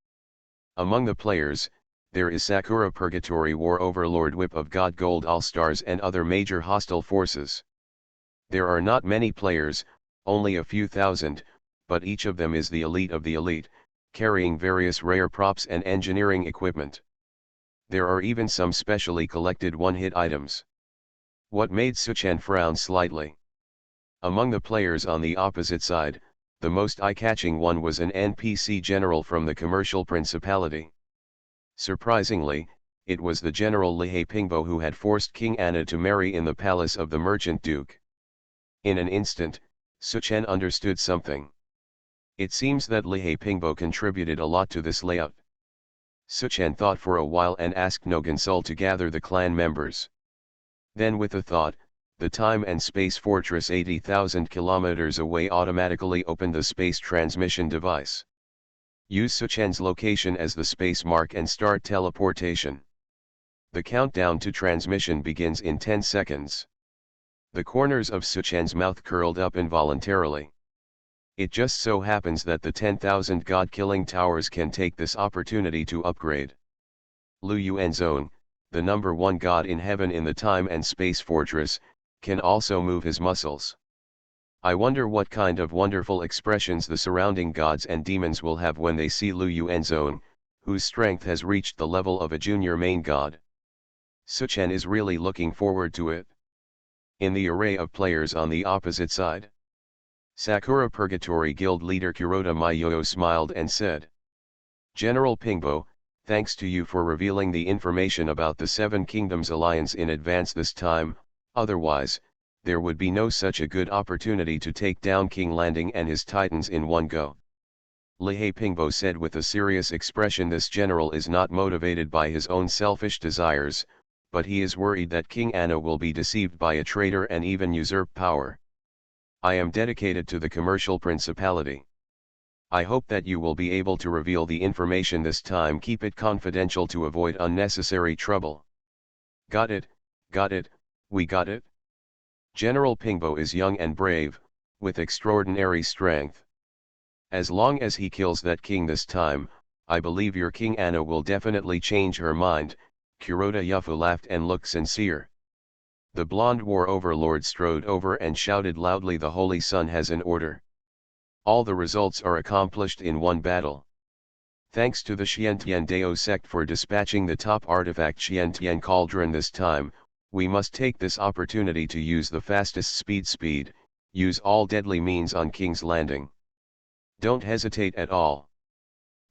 Among the players, there is Sakura Purgatory War Overlord Whip of God Gold All-Stars and other major hostile forces. There are not many players, only a few thousand, but each of them is the elite of the elite, carrying various rare props and engineering equipment. There are even some specially collected one-hit items. What made Suchen frown slightly? Among the players on the opposite side, the most eye-catching one was an NPC general from the commercial principality. Surprisingly, it was the general Lihei Pingbo who had forced King Anna to marry in the palace of the merchant duke. In an instant, Suchen understood something. It seems that Lihei Pingbo contributed a lot to this layout. Suchen thought for a while and asked Nogonsul to gather the clan members. Then with a thought, the time and space fortress 80,000 kilometers away automatically opened the space transmission device. Use Suchen's location as the space mark and start teleportation. The countdown to transmission begins in 10 seconds. The corners of Suchen's mouth curled up involuntarily. It just so happens that the 10,000 god-killing towers can take this opportunity to upgrade. Lu Yuanzong, the number 1 god in heaven in the time and space fortress, can also move his muscles. I wonder what kind of wonderful expressions the surrounding gods and demons will have when they see Lu Yuanzong, whose strength has reached the level of a junior main god. Suchen is really looking forward to it. In the array of players on the opposite side, Sakura Purgatory Guild leader Kuroda Mayo smiled and said, "General Pingbo, thanks to you for revealing the information about the 7 Kingdoms Alliance in advance this time, otherwise, there would be no such a good opportunity to take down King Landing and his titans in one go." Lihei Pingbo said with a serious expression, "This general is not motivated by his own selfish desires, but he is worried that King Anna will be deceived by a traitor and even usurp power. I am dedicated to the commercial principality. I hope that you will be able to reveal the information this time. Keep it confidential to avoid unnecessary trouble." "Got it, we got it." General Pingbo is young and brave, with extraordinary strength. As long as he kills that king this time, I believe your King Anna will definitely change her mind. Kuroda Yufu laughed and looked sincere. The blonde war overlord strode over and shouted loudly, "The Holy Sun has an order. All the results are accomplished in one battle. Thanks to the Xiantian Dao sect for dispatching the top artifact Xiantian Cauldron this time, we must take this opportunity to use the fastest speed, use all deadly means on King's Landing. Don't hesitate at all.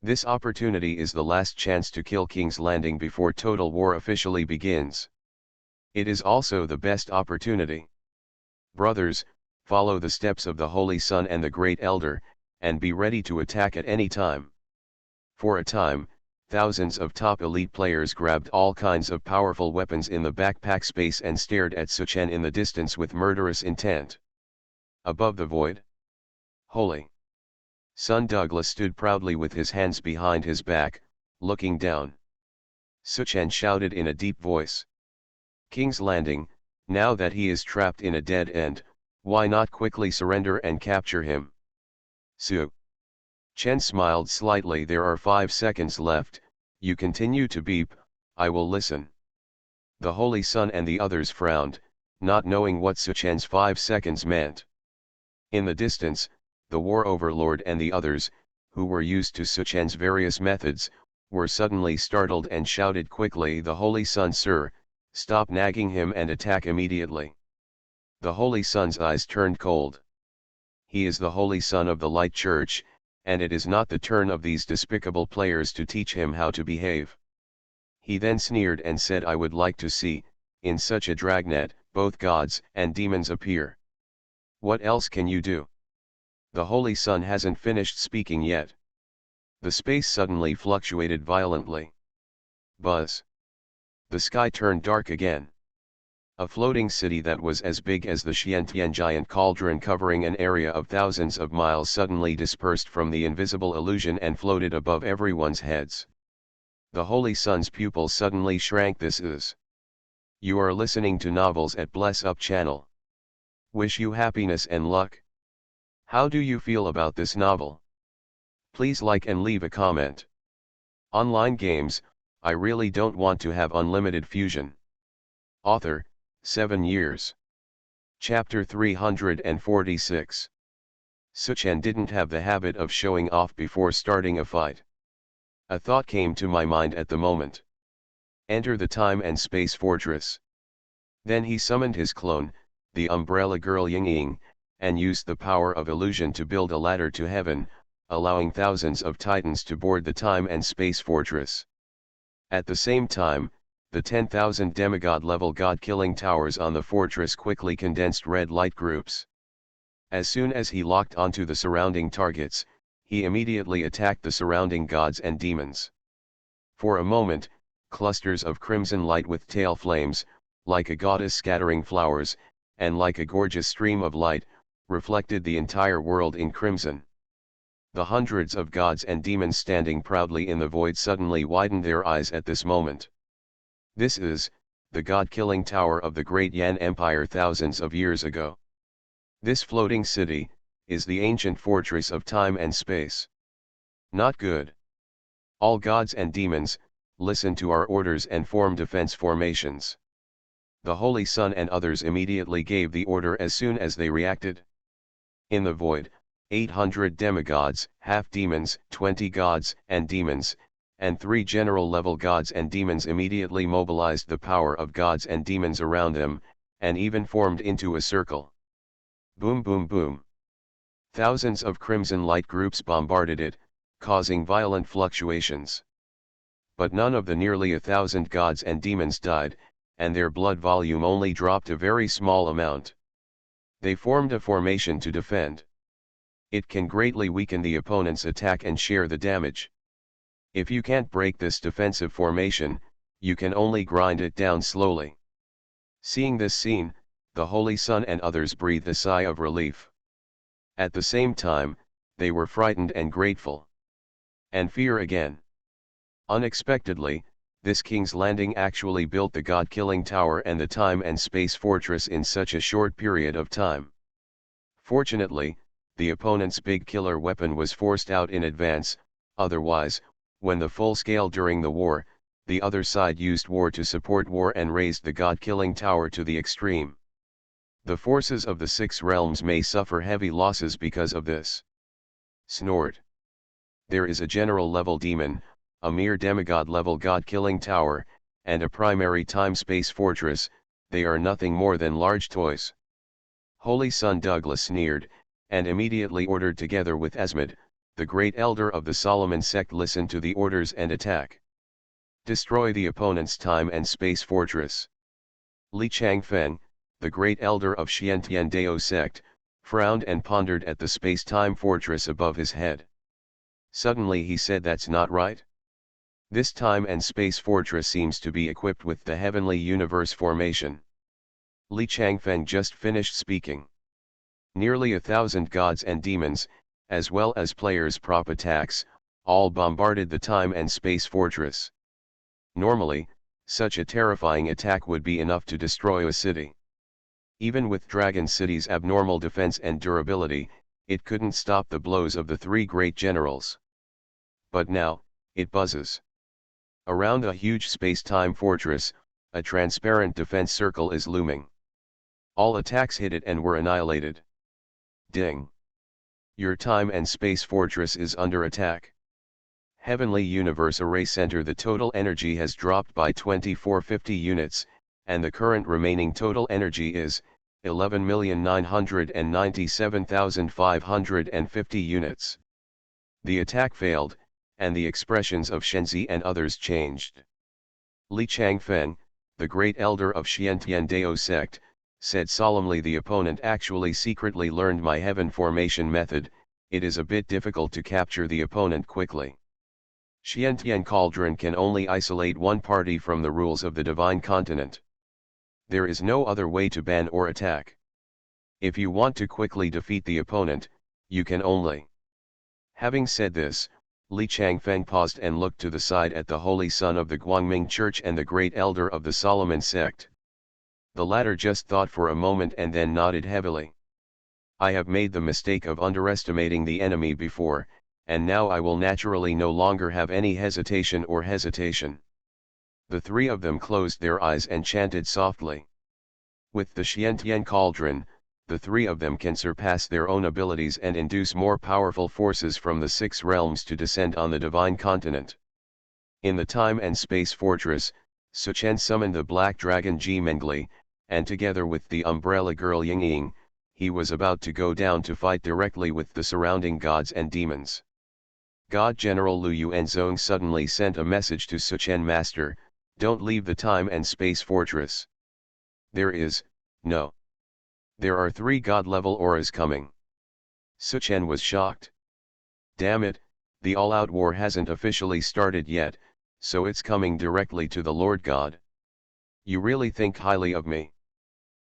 This opportunity is the last chance to kill King's Landing before total war officially begins. It is also the best opportunity. Brothers, follow the steps of the Holy Sun and the Great Elder, and be ready to attack at any time." For a time, thousands of top elite players grabbed all kinds of powerful weapons in the backpack space and stared at Suchen in the distance with murderous intent. Above the void, Holy Sun Douglas stood proudly with his hands behind his back, looking down. Suchen shouted in a deep voice, "King's Landing, now that he is trapped in a dead end, why not quickly surrender and capture him?" Su Chen smiled slightly. There are 5 seconds left, you continue to beep, I will listen. The Holy Sun and the others frowned, not knowing what Su Chen's 5 seconds meant. In the distance, the War Overlord and the others, who were used to Su Chen's various methods, were suddenly startled and shouted quickly, "The Holy Sun, sir, stop nagging him and attack immediately." The Holy Sun's eyes turned cold. He is the Holy Sun of the Light Church, and it is not the turn of these despicable players to teach him how to behave. He then sneered and said, "I would like to see, in such a dragnet, both gods and demons appear. What else can you do?" The Holy Sun hasn't finished speaking yet. The space suddenly fluctuated violently. Buzz. The sky turned dark again. A floating city that was as big as the Xiantian giant cauldron, covering an area of thousands of miles, suddenly dispersed from the invisible illusion and floated above everyone's heads. The Holy Sun's pupils suddenly shrank. This is. You are listening to Novels at Bless Up channel. Wish you happiness and luck. How do you feel about this novel? Please like and leave a comment. Online games, I really don't want to have unlimited fusion. Author, 7 years. Chapter 346. Su Chen didn't have the habit of showing off before starting a fight. A thought came to my mind at the moment. Enter the time and space fortress. Then he summoned his clone, the umbrella girl Ying Ying, and used the power of illusion to build a ladder to heaven, allowing thousands of titans to board the time and space fortress. At the same time, the 10,000 demigod-level god-killing towers on the fortress quickly condensed red light groups. As soon as he locked onto the surrounding targets, he immediately attacked the surrounding gods and demons. For a moment, clusters of crimson light with tail flames, like a goddess scattering flowers, and like a gorgeous stream of light, reflected the entire world in crimson. The hundreds of gods and demons standing proudly in the void suddenly widened their eyes at this moment. This is, the god-killing tower of the great Yan Empire thousands of years ago. This floating city, is the ancient fortress of time and space. Not good. All gods and demons, listen to our orders and form defense formations. The Holy Sun and others immediately gave the order as soon as they reacted. In the void, 800 demigods, half-demons, 20 gods and demons, and 3 general-level gods and demons immediately mobilized the power of gods and demons around them, and even formed into a circle. Boom boom boom. Thousands of crimson light groups bombarded it, causing violent fluctuations. But none of the nearly 1,000 gods and demons died, and their blood volume only dropped a very small amount. They formed a formation to defend. It can greatly weaken the opponent's attack and share the damage. If you can't break this defensive formation, you can only grind it down slowly. Seeing this scene, the Holy Sun and others breathed a sigh of relief. At the same time, they were frightened and grateful. And fear again. Unexpectedly, this King's Landing actually built the god-killing tower and the time and space fortress in such a short period of time. Fortunately, the opponent's big killer weapon was forced out in advance, otherwise, when the full scale during the war, the other side used war to support war and raised the god-killing tower to the extreme. The forces of the 6 realms may suffer heavy losses because of this. Snort. There is a general-level demon, a mere demigod-level god-killing tower, and a primary time-space fortress. They are nothing more than large toys. Holy Sun Douglas sneered, and immediately ordered together with Esmod, the great elder of the Solomon sect. Listen to the orders and attack. Destroy the opponent's time and space fortress. Li Changfeng, the great elder of Xiantian Dao sect, frowned and pondered at the space-time fortress above his head. Suddenly he said, "That's not right. This time and space fortress seems to be equipped with the heavenly universe formation." Li Changfeng just finished speaking. Nearly 1,000 gods and demons, as well as players' prop attacks, all bombarded the time and space fortress. Normally, such a terrifying attack would be enough to destroy a city. Even with Dragon City's abnormal defense and durability, it couldn't stop the blows of the three great generals. But now, it buzzes. Around a huge space-time fortress, a transparent defense circle is looming. All attacks hit it and were annihilated. Ding! Your time and space fortress is under attack. Heavenly Universe Array Center. The total energy has dropped by 2450 units, and the current remaining total energy is 11,997,550 units. The attack failed, and the expressions of Shenzi and others changed. Li Changfeng, the great elder of Xiantian Dao sect, said solemnly, the opponent actually secretly learned my heaven formation method. It is a bit difficult to capture the opponent quickly. Xiantian Cauldron can only isolate one party from the rules of the divine continent. There is no other way to ban or attack. If you want to quickly defeat the opponent, you can only. Having said this, Li Changfeng paused and looked to the side at the Holy Son of the Guangming Church and the great elder of the Solomon sect. The latter just thought for a moment and then nodded heavily. I have made the mistake of underestimating the enemy before, and now I will naturally no longer have any hesitation. The three of them closed their eyes and chanted softly. With the Xiantian Cauldron, the three of them can surpass their own abilities and induce more powerful forces from the six realms to descend on the divine continent. In the time and space fortress, Suchen summoned the black dragon Ji Mengli, and together with the umbrella girl Yingying, he was about to go down to fight directly with the surrounding gods and demons. God General Lu Yuanzong suddenly sent a message to Suchen: Master, don't leave the time and space fortress. There are 3 god-level auras coming. Suchen was shocked. Damn it, the all-out war hasn't officially started yet, so it's coming directly to the Lord God. You really think highly of me?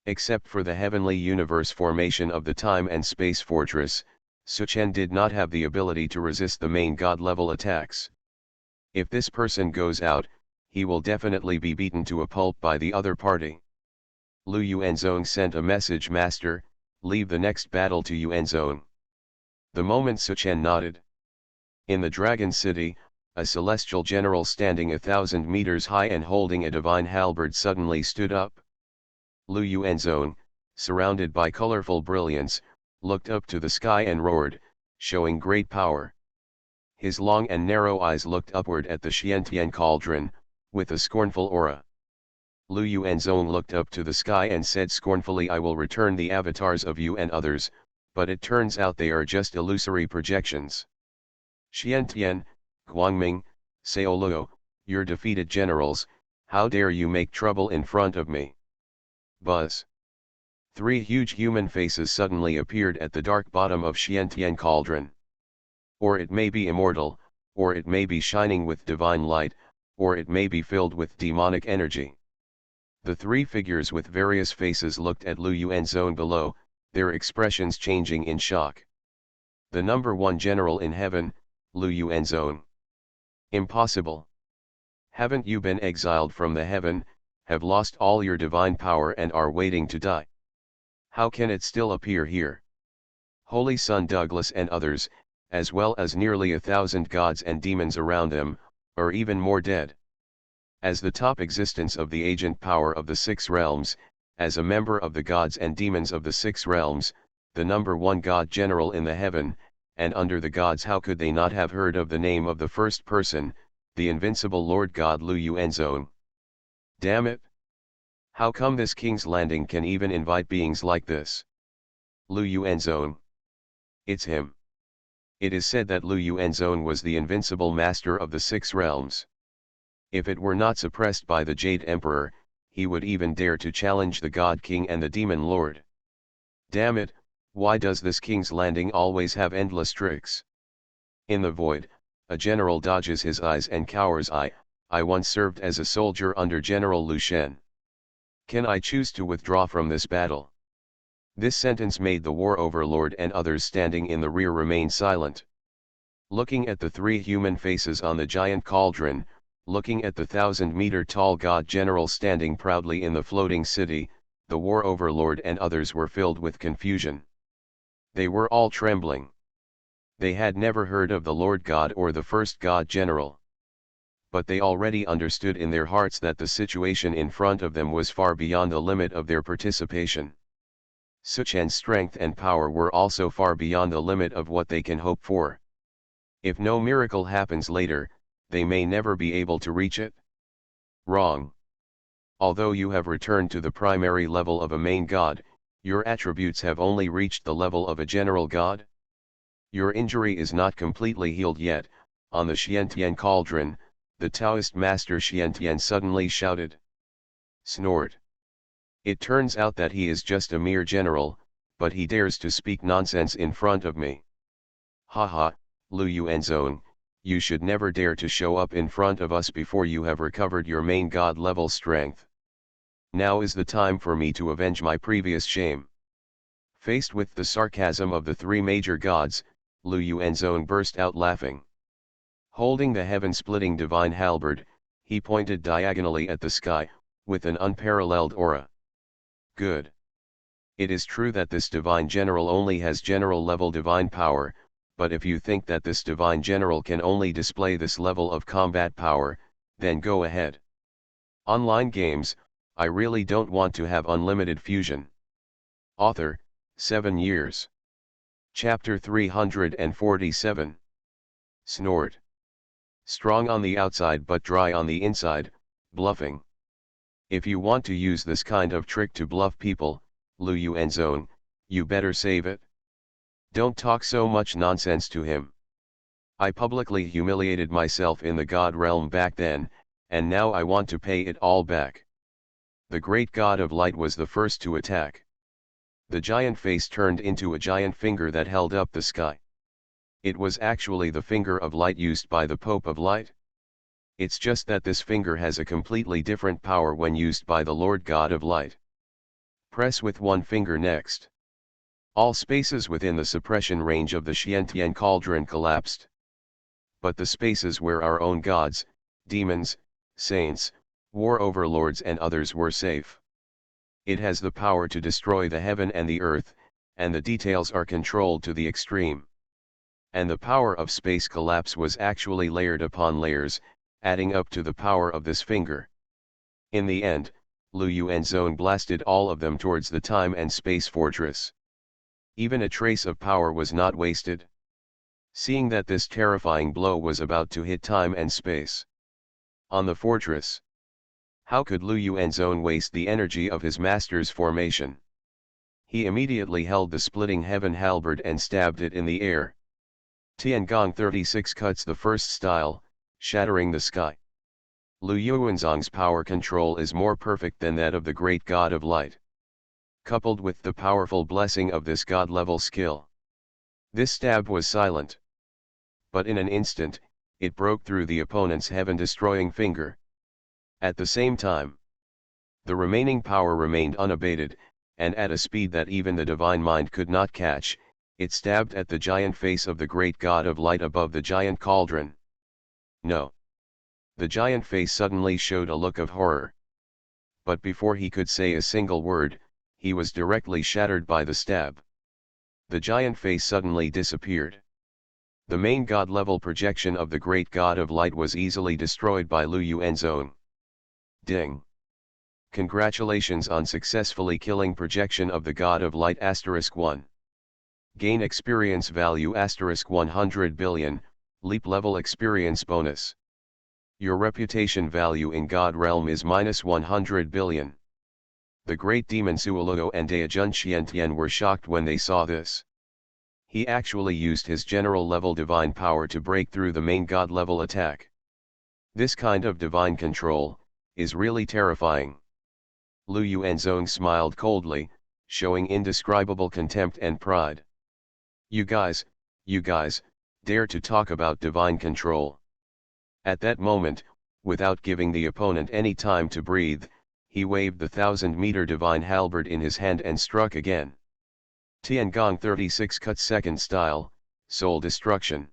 Except for the heavenly universe formation of the time and space fortress, Suchen did not have the ability to resist the main god-level attacks. If this person goes out, he will definitely be beaten to a pulp by the other party. Lu Yuanzong sent a message: Master, leave the next battle to Yuanzong. The moment Suchen nodded. In the Dragon City, a celestial general standing 1,000 meters high and holding a divine halberd suddenly stood up. Lu Yuanzong, surrounded by colorful brilliance, looked up to the sky and roared, showing great power. His long and narrow eyes looked upward at the Xiantian Cauldron, with a scornful aura. Lu Yuanzong looked up to the sky and said scornfully, I will return the avatars of you and others, but it turns out they are just illusory projections. Xiantian, Guangming, Seoluo, your defeated generals, how dare you make trouble in front of me? Buzz. 3 huge human faces suddenly appeared at the dark bottom of Xiantian Cauldron. Or it may be immortal, or it may be shining with divine light, or it may be filled with demonic energy. The 3 figures with various faces looked at Lu Yuanzong below, their expressions changing in shock. The number 1 general in heaven, Lu Yuanzong. Impossible. Haven't you been exiled from the heaven, have lost all your divine power and are waiting to die? How can it still appear here? Holy Son Douglas and others, as well as nearly 1,000 gods and demons around them, are even more dead. As the top existence of the agent power of the 6 realms, as a member of the gods and demons of the 6 realms, the number 1 god general in the heaven, and under the gods, how could they not have heard of the name of the first person, the invincible Lord God Lu Yuanzong? Damn it! How come this King's Landing can even invite beings like this? Lu Yuanzong. It's him. It is said that Lu Yuanzong was the invincible master of the 6 realms. If it were not suppressed by the Jade Emperor, he would even dare to challenge the God King and the Demon Lord. Damn it, why does this King's Landing always have endless tricks? In the void, a general dodges his eyes and cowers. I once served as a soldier under General Lu Shen. Can I choose to withdraw from this battle? This sentence made the war overlord and others standing in the rear remain silent. Looking at the 3 human faces on the giant cauldron, looking at the 1,000-meter-tall god general standing proudly in the floating city, the war overlord and others were filled with confusion. They were all trembling. They had never heard of the Lord God or the first God General. But they already understood in their hearts that the situation in front of them was far beyond the limit of their participation. Such and strength and power were also far beyond the limit of what they can hope for. If no miracle happens later, they may never be able to reach it. Wrong. Although you have returned to the primary level of a main god, your attributes have only reached the level of a general god. Your injury is not completely healed yet. On the Xiantian cauldron, the Taoist master Xiantian suddenly shouted. Snort. It turns out that he is just a mere general, but he dares to speak nonsense in front of me. Haha, Lu Yuanzong, you should never dare to show up in front of us before you have recovered your main god level strength. Now is the time for me to avenge my previous shame. Faced with the sarcasm of the three major gods, Lu Yuanzong burst out laughing. Holding the heaven-splitting divine halberd, he pointed diagonally at the sky, with an unparalleled aura. Good. It is true that this divine general only has general-level divine power, but if you think that this divine general can only display this level of combat power, then go ahead. Online games, I really don't want to have unlimited fusion. Author, 7 years. Chapter 347. Snort. Strong on the outside but dry on the inside, bluffing. If you want to use this kind of trick to bluff people, Lu Yuanzong, you better save it. Don't talk so much nonsense to him. I publicly humiliated myself in the God realm back then, and now I want to pay it all back. The great God of light was the first to attack. The giant face turned into a giant finger that held up the sky. It was actually the finger of light used by the Pope of Light. It's just that this finger has a completely different power when used by the Lord God of Light. Press with one finger next. All spaces within the suppression range of the Xiantian cauldron collapsed. But the spaces where our own gods, demons, saints, war overlords and others were safe. It has the power to destroy the heaven and the earth, and the details are controlled to the extreme. And the power of space collapse was actually layered upon layers, adding up to the power of this finger. In the end, Lu Yuanzong blasted all of them towards the time and space fortress. Even a trace of power was not wasted. Seeing that this terrifying blow was about to hit time and space on the fortress, how could Lu Yuanzong waste the energy of his master's formation? He immediately held the splitting heaven halberd and stabbed it in the air. Tiangong 36 cuts the first style, shattering the sky. Lu Yuanzong's power control is more perfect than that of the great God of light. Coupled with the powerful blessing of this god-level skill, this stab was silent. But in an instant, it broke through the opponent's heaven-destroying finger. At the same time, the remaining power remained unabated, and at a speed that even the divine mind could not catch, it stabbed at the giant face of the great God of light above the giant cauldron. No. The giant face suddenly showed a look of horror. But before he could say a single word, he was directly shattered by the stab. The giant face suddenly disappeared. The main god-level projection of the great God of light was easily destroyed by Lu Yuanzong. Ding! Congratulations on successfully killing projection of the God of Light *1. Gain experience value *100 billion, leap level experience bonus. Your reputation value in God realm is -100 billion. The great demon Suoluo and Daijun Xiantian were shocked when they saw this. He actually used his general level divine power to break through the main God level attack. This kind of divine control is really terrifying. Lu Yuanzong smiled coldly, showing indescribable contempt and pride. You guys, dare to talk about divine control. At that moment, without giving the opponent any time to breathe, he waved the 1,000-meter divine halberd in his hand and struck again. Tiangong 36 cut second style, soul destruction.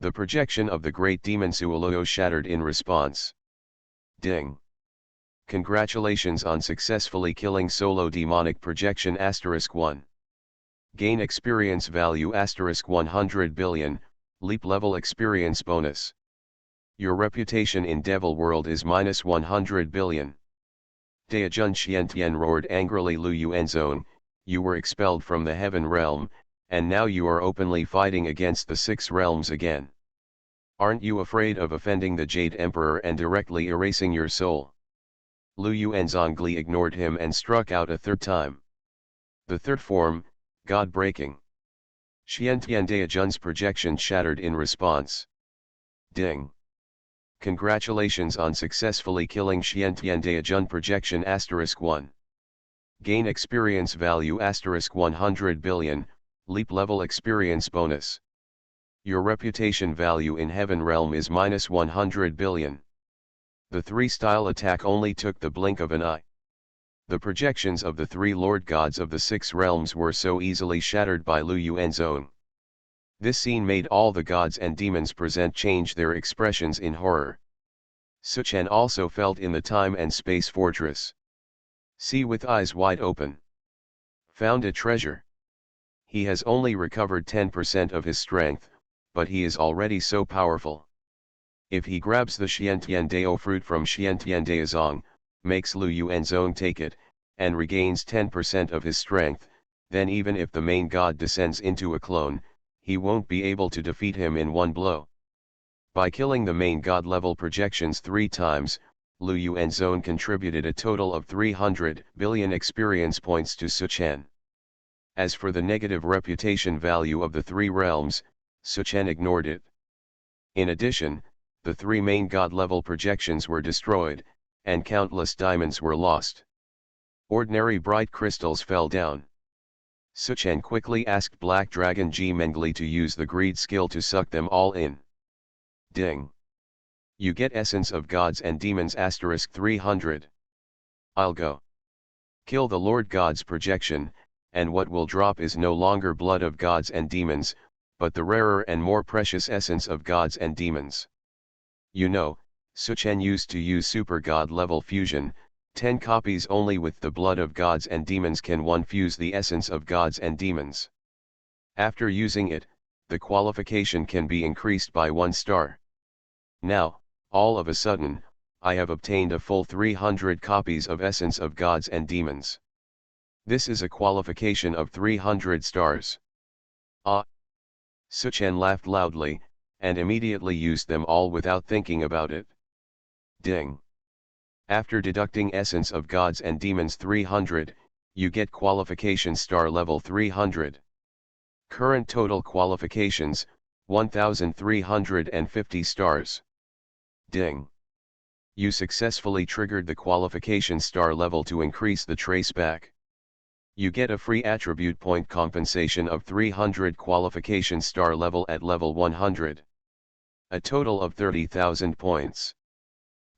The projection of the great demon Suoluo shattered in response. Ding! Congratulations on successfully killing solo demonic projection *1. Gain experience value * 100 billion, leap level experience bonus. Your reputation in Devil World is -100 billion. Daejun Xiantian roared angrily, Lu Yuanzong, you were expelled from the heaven realm, and now you are openly fighting against the six realms again. Aren't you afraid of offending the Jade Emperor and directly erasing your soul? Lu Yuanzongli ignored him and struck out a third time. The third form, God-breaking. Xiantian Daejun's projection shattered in response. Ding! Congratulations on successfully killing Xiantian Daejun projection *1. Gain experience value * 100 billion, leap level experience bonus. Your reputation value in Heaven Realm is -100 billion. The three-style attack only took the blink of an eye. The projections of the three Lord Gods of the six realms were so easily shattered by Lu Yuanzong. This scene made all the gods and demons present change their expressions in horror. Suchen also felt in the time and space fortress. See with eyes wide open. Found a treasure. He has only recovered 10% of his strength, but he is already so powerful. If he grabs the Xiantian Dao fruit from Xiantian Daozong, makes Lu Yuanzong take it, and regains 10% of his strength, then even if the main god descends into a clone, he won't be able to defeat him in one blow. By killing the main god level projections 3 times, Lu Yuanzong contributed a total of 300 billion experience points to Suchen. As for the negative reputation value of the three realms, Suchen ignored it. In addition, the 3 main god level projections were destroyed, and countless diamonds were lost. Ordinary bright crystals fell down. Suchen quickly asked Black Dragon Ji Mengli to use the greed skill to suck them all in. Ding! You get essence of gods and demons * 300. I'll go. Kill the Lord God's projection, and what will drop is no longer blood of gods and demons, but the rarer and more precious essence of gods and demons. You know, Suchen used to use super god level fusion, 10 copies only with the blood of gods and demons can one fuse the essence of gods and demons. After using it, the qualification can be increased by 1 star. Now, all of a sudden, I have obtained a full 300 copies of essence of gods and demons. This is a qualification of 300 stars. Ah! Suchen laughed loudly, and immediately used them all without thinking about it. Ding! After deducting essence of gods and demons 300, you get qualification star level 300. Current total qualifications, 1350 stars. Ding! You successfully triggered the qualification star level to increase the trace back. You get a free attribute point compensation of 300 qualification star level at level 100. A total of 30,000 points.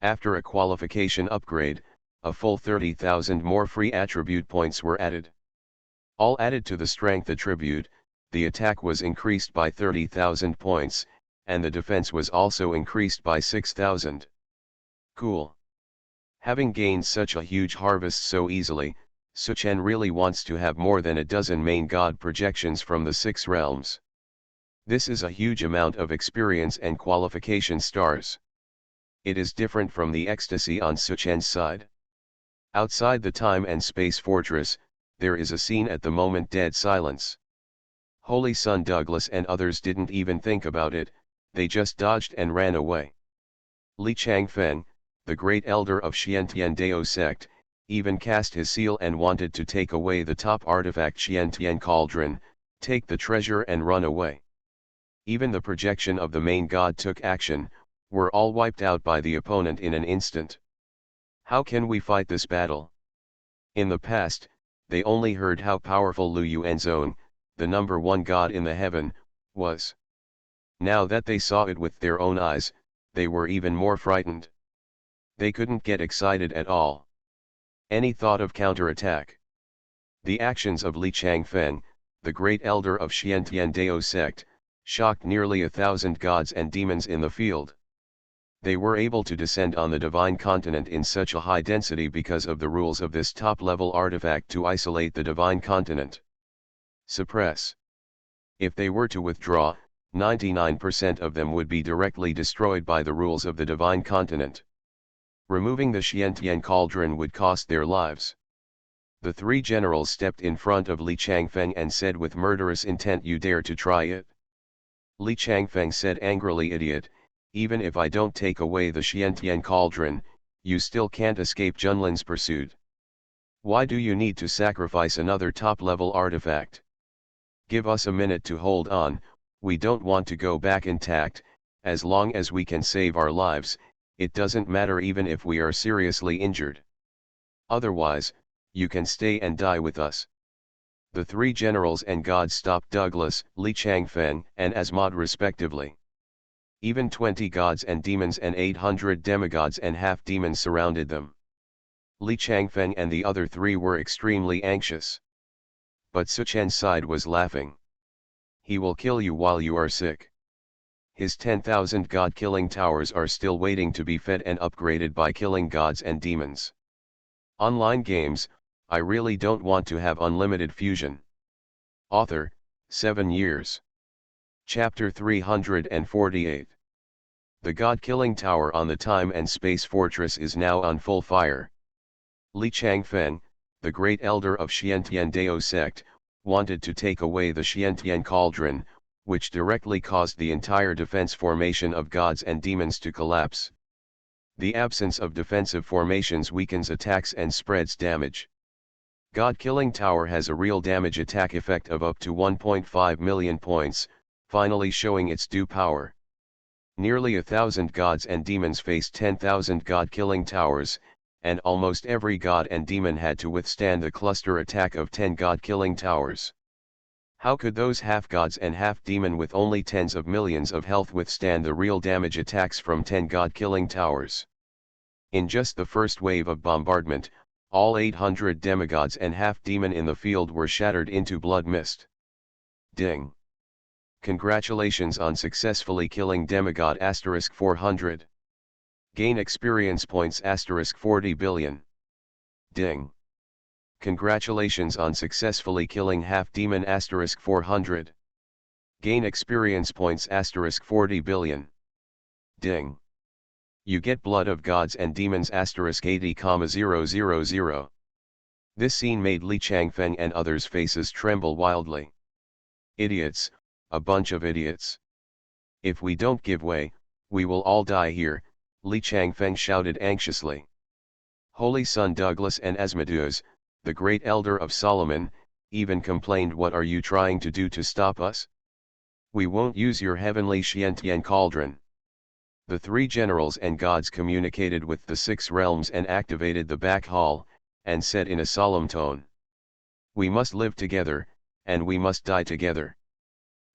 After a qualification upgrade, a full 30,000 more free attribute points were added. All added to the strength attribute, the attack was increased by 30,000 points, and the defense was also increased by 6,000. Cool. Having gained such a huge harvest so easily, Suchen really wants to have more than a dozen main god projections from the 6 realms. This is a huge amount of experience and qualification stars. It is different from the ecstasy on Suchen's side. Outside the time and space fortress, there is a scene at the moment dead silence. Holy Son Douglas and others didn't even think about it, they just dodged and ran away. Li Changfeng, the great elder of Xiantian Dao sect, even cast his seal and wanted to take away the top artifact Xiantian Cauldron, take the treasure and run away. Even the projection of the main god took action, were all wiped out by the opponent in an instant. How can we fight this battle? In the past, they only heard how powerful Lu Yuanzong, the number 1 god in the heaven, was. Now that they saw it with their own eyes, they were even more frightened. They couldn't get excited at all. Any thought of counterattack? The actions of Li Changfeng, the great elder of Xiantian Dao sect, shocked nearly 1,000 gods and demons in the field. They were able to descend on the divine continent in such a high density because of the rules of this top-level artifact to isolate the divine continent. Suppress. If they were to withdraw, 99% of them would be directly destroyed by the rules of the divine continent. Removing the Xiantian cauldron would cost their lives. The three generals stepped in front of Li Changfeng and said with murderous intent, "You dare to try it?" Li Changfeng said angrily, "Idiot, even if I don't take away the Xiantian cauldron, you still can't escape Junlin's pursuit. Why do you need to sacrifice another top-level artifact? Give us a minute to hold on, we don't want to go back intact. As long as we can save our lives, it doesn't matter even if we are seriously injured. Otherwise, you can stay and die with us." The three generals and gods stopped Douglas, Li Changfeng, and Asmod respectively. Even 20 gods and demons and 800 demigods and half-demons surrounded them. Li Changfeng and the other three were extremely anxious. But Suchen's side was laughing. "He will kill you while you are sick. His 10,000 god-killing towers are still waiting to be fed and upgraded by killing gods and demons. Online games, I really don't want to have unlimited fusion." Author, 7 years. Chapter 348. The god-killing tower on the Time and Space Fortress is now on full fire. Li Changfeng, the great elder of Xiantian Dao sect, wanted to take away the Xiantian cauldron, which directly caused the entire defense formation of gods and demons to collapse. The absence of defensive formations weakens attacks and spreads damage. God-killing tower has a real damage attack effect of up to 1.5 million points, finally showing its due power. Nearly 1,000 gods and demons faced 10,000 god-killing towers, and almost every god and demon had to withstand the cluster attack of 10 god-killing towers. How could those half-gods and half-demon with only tens of millions of health withstand the real damage attacks from 10 god-killing towers? In just the first wave of bombardment, all 800 demigods and half-demon in the field were shattered into blood mist. Ding! Congratulations on successfully killing demigod *400. Gain experience points *40 billion. Ding! Congratulations on successfully killing half-demon *400. Gain experience points *40 billion. Ding! You get blood of gods and demons *80,000. This scene made Li Changfeng and others' faces tremble wildly. "Idiots, a bunch of idiots. If we don't give way, we will all die here," Li Changfeng shouted anxiously. Holy Son Douglas and Asmodeus, the great elder of Solomon, even complained, "What are you trying to do to stop us? We won't use your heavenly Xiantian cauldron." The three generals and gods communicated with the 6 realms and activated the back hall, and said in a solemn tone, "We must live together, and we must die together.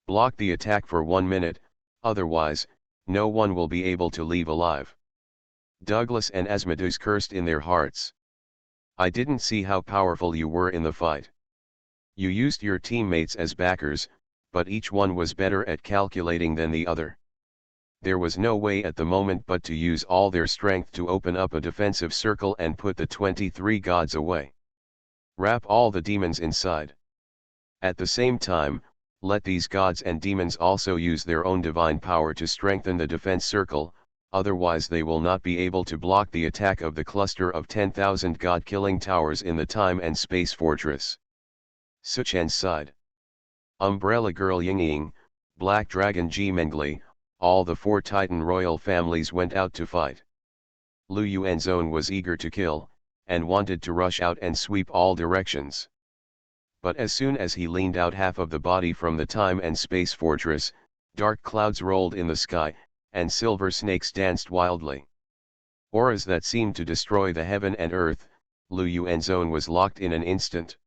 Block the attack for 1 minute, otherwise, no one will be able to leave alive." Douglas and Asmodeus cursed in their hearts. "I didn't see how powerful you were in the fight. You used your teammates as backers, but each one was better at calculating than the other. There was no way at the moment but to use all their strength to open up a defensive circle and put the 23 gods away. Wrap all the demons inside. At the same time, let these gods and demons also use their own divine power to strengthen the defense circle, otherwise they will not be able to block the attack of the cluster of 10,000 god-killing towers in the Time and Space Fortress." Suchen's side. Umbrella Girl Yingying, Black Dragon Ji Mengli, all the 4 Titan royal families went out to fight. Lu Yuanzhong was eager to kill, and wanted to rush out and sweep all directions. But as soon as he leaned out half of the body from the Time and Space Fortress, dark clouds rolled in the sky, and silver snakes danced wildly. Auras that seemed to destroy the heaven and earth. Lu Yuanzhong was locked in an instant.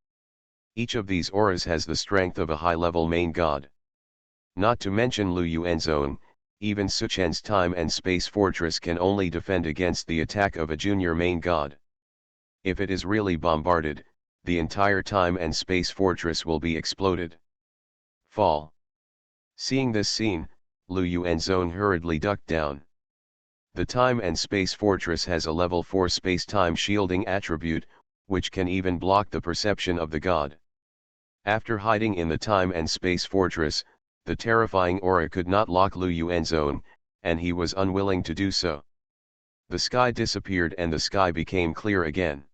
Each of these auras has the strength of a high-level main god. Not to mention Lu Yuanzhong, even Suchen's Time and Space Fortress can only defend against the attack of a junior main god. If it is really bombarded, the entire Time and Space Fortress will be exploded. Fall. Seeing this scene, Lu Yuanzhong hurriedly ducked down. The Time and Space Fortress has a level 4 space-time shielding attribute, which can even block the perception of the god. After hiding in the time and space fortress, the terrifying aura could not lock Lu Yuanzong, and he was unwilling to do so. The sky disappeared and the sky became clear again.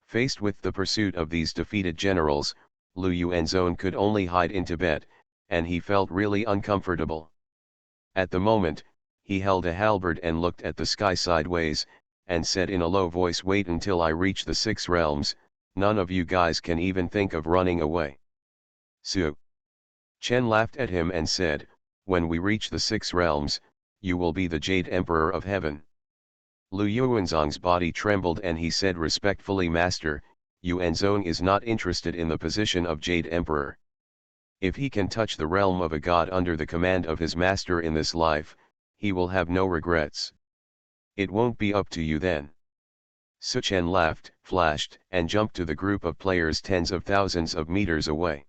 Faced with the pursuit of these defeated generals, Lu Yuanzong could only hide in Tibet, and he felt really uncomfortable. At the moment, he held a halberd and looked at the sky sideways, and said in a low voice, "Wait until I reach the 6 realms, none of you guys can even think of running away." Su Chen laughed at him and said, "When we reach the 6 realms, you will be the Jade Emperor of Heaven." Lu Yuanzong's body trembled and he said respectfully, "Master, Yuanzong is not interested in the position of Jade Emperor. If he can touch the realm of a god under the command of his master in this life, he will have no regrets. It won't be up to you then." Su Chen laughed, flashed, and jumped to the group of players tens of thousands of meters away.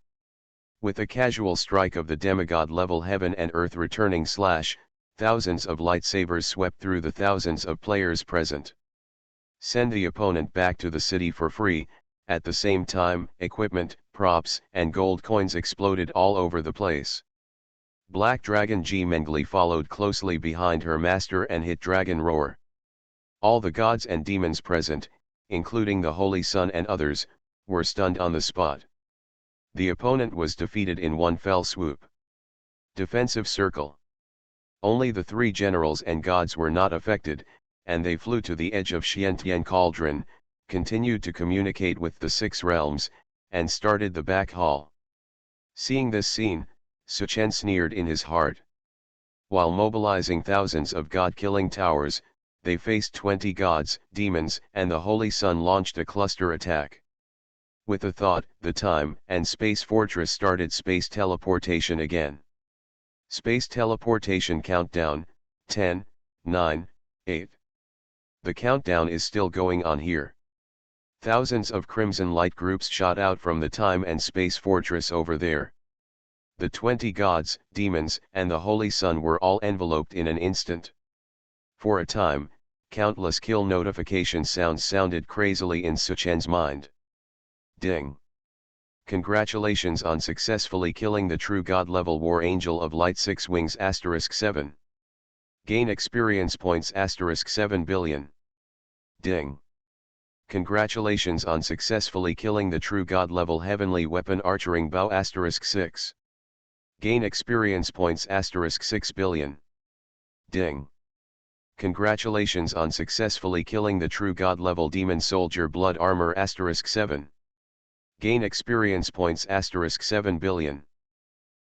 With a casual strike of the demigod level heaven and earth returning slash, thousands of lightsabers swept through the thousands of players present. Send the opponent back to the city for free. At the same time, equipment, props, and gold coins exploded all over the place. Black Dragon G Mengli followed closely behind her master and hit Dragon Roar. All the gods and demons present, including the Holy Sun and others, were stunned on the spot. The opponent was defeated in one fell swoop. Defensive circle. Only the 3 generals and gods were not affected, and they flew to the edge of Xiantian Cauldron, continued to communicate with the 6 realms, and started the back hall. Seeing this scene, Su Chen sneered in his heart. While mobilizing thousands of god-killing towers, they faced 20 gods, demons, and the Holy Sun launched a cluster attack. With a thought, the time and space fortress started space teleportation again. Space teleportation countdown, 10, 9, 8. The countdown is still going on here. Thousands of crimson light groups shot out from the time and space fortress over there. The 20 gods, demons, and the Holy Sun were all enveloped in an instant. For a time, countless kill notification sounds sounded crazily in Su Chen's mind. Ding! Congratulations on successfully killing the true god-level war angel of light 6 wings *7. Gain experience points *7 billion. Ding! Congratulations on successfully killing the true god-level heavenly weapon archering bow *6. Gain experience points *6 billion. Ding! Congratulations on successfully killing the true god-level demon soldier blood armor *7. Gain experience points *7 billion.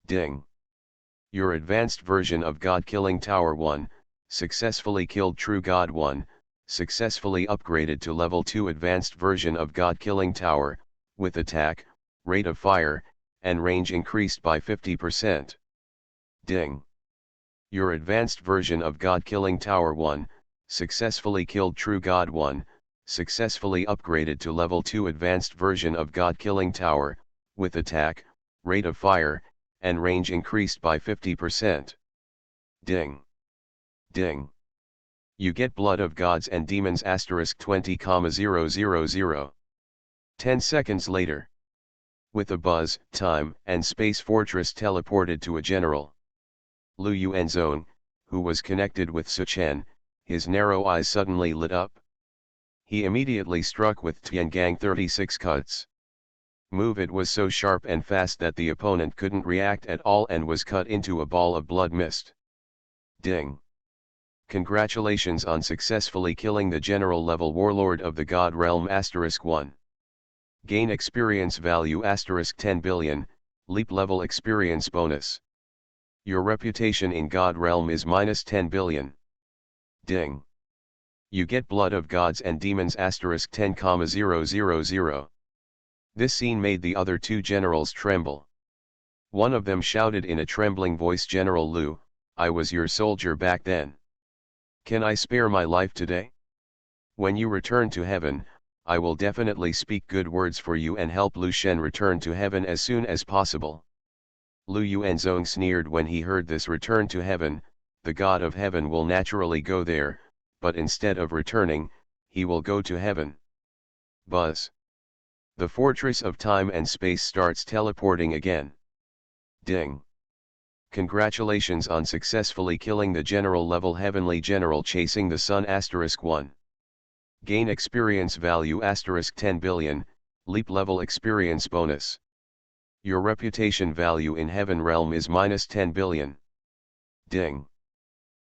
Ding! Your advanced version of God Killing Tower 1, successfully killed True God 1, successfully upgraded to level 2 advanced version of God Killing Tower, with attack, rate of fire, and range increased by 50%. Ding! Your advanced version of God Killing Tower 1, successfully killed True God 1, successfully upgraded to level 2 advanced version of God Killing Tower, with attack, rate of fire, and range increased by 50%. Ding! Ding! You get Blood of Gods and Demons *20,000. 10 seconds later. With a buzz, time and space fortress teleported to a general. Lu Yuanzong, who was connected with Su Chen, his narrow eyes suddenly lit up. He immediately struck with Tiangang 36 cuts. Move it was so sharp and fast that the opponent couldn't react at all and was cut into a ball of blood mist. Ding! Congratulations on successfully killing the general level warlord of the God Realm *1. Gain experience value *10 billion, leap level experience bonus. Your reputation in God Realm is -10 billion. Ding! You get Blood of Gods and Demons *10,000. This scene made the other 2 generals tremble. One of them shouted in a trembling voice, "General Lu, I was your soldier back then. Can I spare my life today? When you return to heaven, I will definitely speak good words for you and help Lu Shen return to heaven as soon as possible." Lu Yuanzong sneered when he heard this. Return to heaven, the god of heaven will naturally go there, but instead of returning, he will go to heaven. Buzz. The fortress of time and space starts teleporting again. Ding. Congratulations on successfully killing the general level heavenly general chasing the sun *1. Gain experience value *10 billion, leap level experience bonus. Your reputation value in heaven realm is -10 billion. Ding.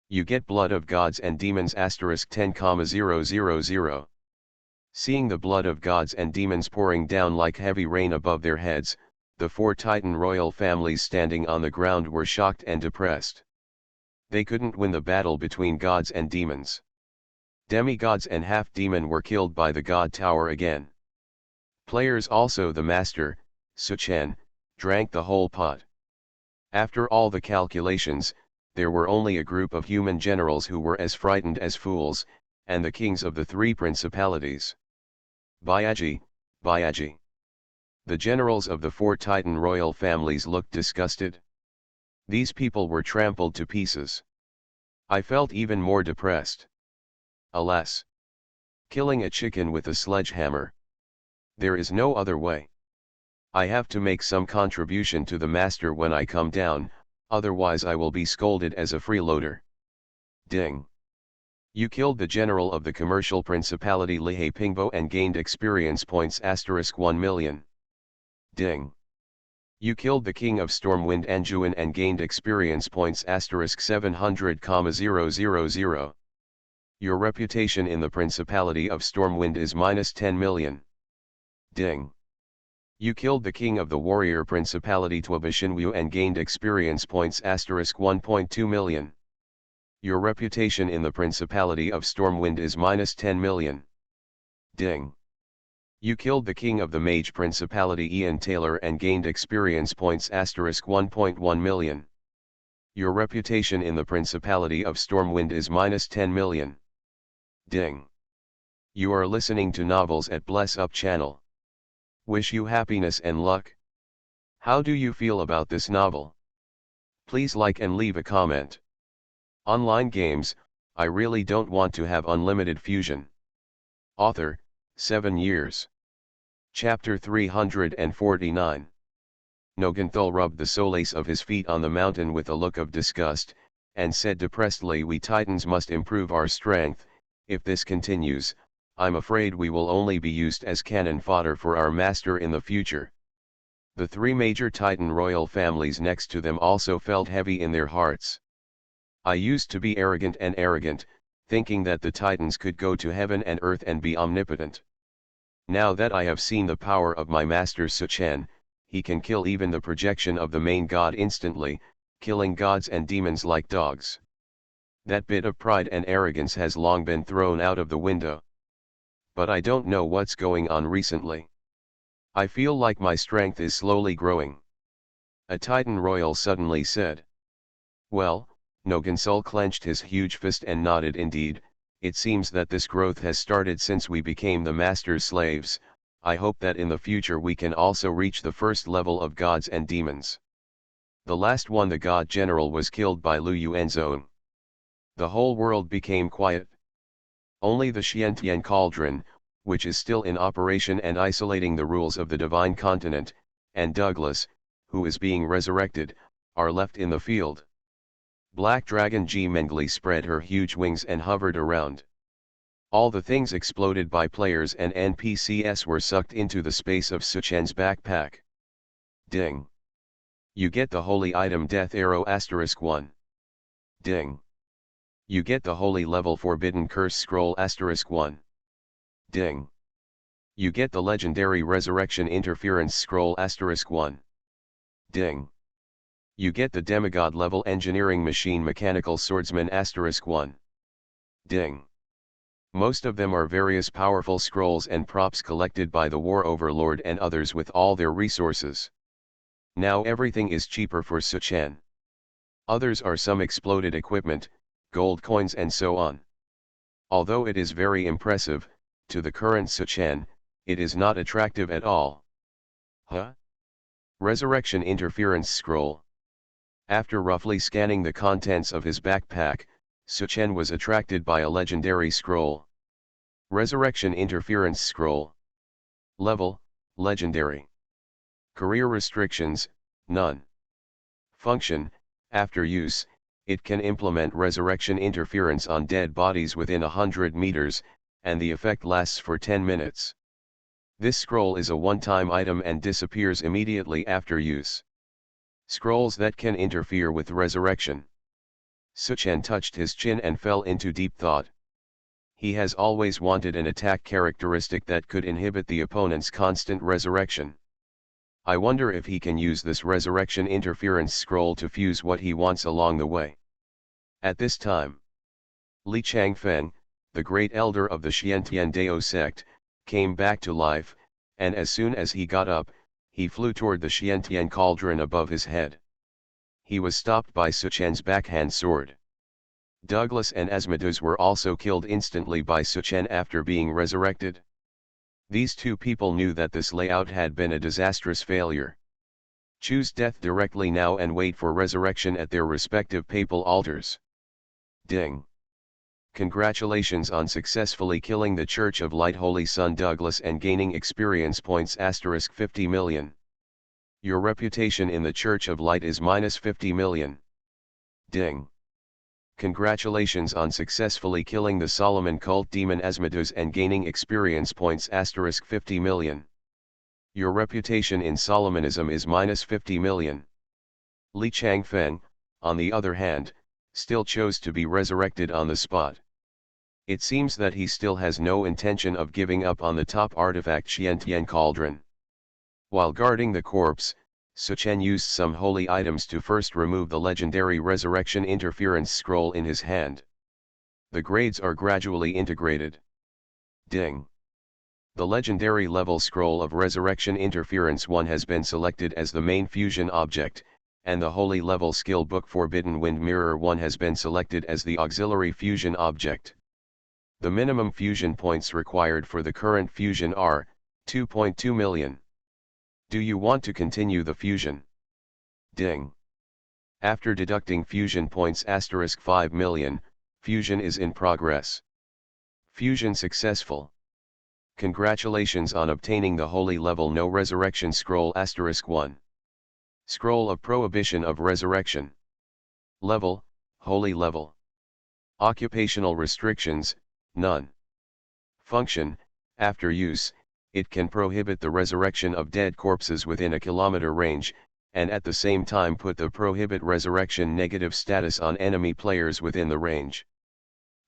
You get blood of gods and demons *10,000. Seeing the blood of gods and demons pouring down like heavy rain above their heads, the 4 Titan royal families standing on the ground were shocked and depressed. They couldn't win the battle between gods and demons. Demigods and half-demon were killed by the God Tower again. Players also the master, Suchen, drank the whole pot. After all the calculations, there were only a group of human generals who were as frightened as fools, and the kings of the 3 principalities. Bayaji, Bayaji. The generals of the 4 Titan royal families looked disgusted. These people were trampled to pieces. I felt even more depressed. Alas! Killing a chicken with a sledgehammer. There is no other way. I have to make some contribution to the master when I come down, otherwise I will be scolded as a freeloader. Ding. You killed the general of the commercial principality Lihei Pingbo and gained experience points *1 million. Ding. You killed the king of Stormwind Anjuan and gained experience points *700,000. Your reputation in the Principality of Stormwind is -10 million. Ding. You killed the king of the warrior principality Tuabashinwu and gained experience points *1.2 million. Your reputation in the Principality of Stormwind is -10 million. Ding. You killed the king of the mage principality Ian Taylor and gained experience points *1.1 million. Your reputation in the Principality of Stormwind is -10 million. Ding. You are listening to novels at Bless Up channel. Wish you happiness and luck. How do you feel about this novel? Please like and leave a comment. Online games, I really don't want to have unlimited fusion. Author, 7 years. Chapter 349. Noganthul rubbed the solace of his feet on the mountain with a look of disgust, and said depressedly, "We Titans must improve our strength. If this continues, I'm afraid we will only be used as cannon fodder for our master in the future." The 3 major Titan royal families next to them also felt heavy in their hearts. I used to be arrogant, thinking that the Titans could go to heaven and earth and be omnipotent. Now that I have seen the power of my master Suchen, he can kill even the projection of the main god instantly, killing gods and demons like dogs. That bit of pride and arrogance has long been thrown out of the window. But I don't know what's going on recently. I feel like my strength is slowly growing. A Titan royal suddenly said. Well, Nogansul clenched his huge fist and nodded. Indeed, it seems that this growth has started since we became the master's slaves. I hope that in the future we can also reach the first level of gods and demons. The last one, the god general, was killed by Lu Yuanzong. The whole world became quiet. Only the Xiantian cauldron, which is still in operation and isolating the rules of the divine continent, and Douglas, who is being resurrected, are left in the field. Black Dragon G. Mengli spread her huge wings and hovered around. All the things exploded by players and NPCs were sucked into the space of Suchen's backpack. Ding. You get the holy item Death Arrow *1. Ding. You get the holy level Forbidden Curse Scroll *1. Ding. You get the legendary Resurrection Interference Scroll *1. Ding. You get the demigod level Engineering Machine Mechanical Swordsman *1. Ding. Most of them are various powerful scrolls and props collected by the War Overlord and others with all their resources. Now everything is cheaper for Suchen. Others are some exploded equipment, gold coins and so on. Although it is very impressive, to the current Suchen, it is not attractive at all. Huh? Resurrection Interference Scroll. After roughly scanning the contents of his backpack, Suchen was attracted by a legendary scroll. Resurrection Interference Scroll. Level, Legendary. Career restrictions, none. Function, after use, it can implement resurrection interference on dead bodies within 100 meters, and the effect lasts for 10 minutes. This scroll is a one-time item and disappears immediately after use. Scrolls that can interfere with resurrection. Suchen touched his chin and fell into deep thought. He has always wanted an attack characteristic that could inhibit the opponent's constant resurrection. I wonder if he can use this resurrection interference scroll to fuse what he wants along the way. At this time, Li Changfeng, the great elder of the Xiantian Dao sect, came back to life, and as soon as he got up, he flew toward the Xiantian cauldron above his head. He was stopped by Suchen's backhand sword. Douglas and Asmodeus were also killed instantly by Suchen after being resurrected. These two people knew that this layout had been a disastrous failure. Choose death directly now and wait for resurrection at their respective papal altars. Ding. Congratulations on successfully killing the Church of Light Holy Son Douglas and gaining experience points *50 million. Your reputation in the Church of Light is -50 million. Ding. Congratulations on successfully killing the Solomon cult demon Asmodeus and gaining experience points *50 million. Your reputation in Solomonism is -50 million. Li Changfeng, on the other hand, still chose to be resurrected on the spot. It seems that he still has no intention of giving up on the top artifact Xiantian Cauldron. While guarding the corpse, Suchen used some holy items to first remove the legendary resurrection interference scroll in his hand. The grades are gradually integrated. Ding. The legendary level scroll of resurrection interference 1 has been selected as the main fusion object, and the holy level skill book Forbidden Wind Mirror 1 has been selected as the auxiliary fusion object. The minimum fusion points required for the current fusion are 2.2 million. Do you want to continue the fusion? Ding. After deducting fusion points *5 million, fusion is in progress. Fusion successful. Congratulations on obtaining the holy level no resurrection scroll *1. Scroll of Prohibition of Resurrection. Level, holy level. Occupational restrictions, none. Function, after use, it can prohibit the resurrection of dead corpses within a kilometer range, and at the same time put the prohibit resurrection negative status on enemy players within the range.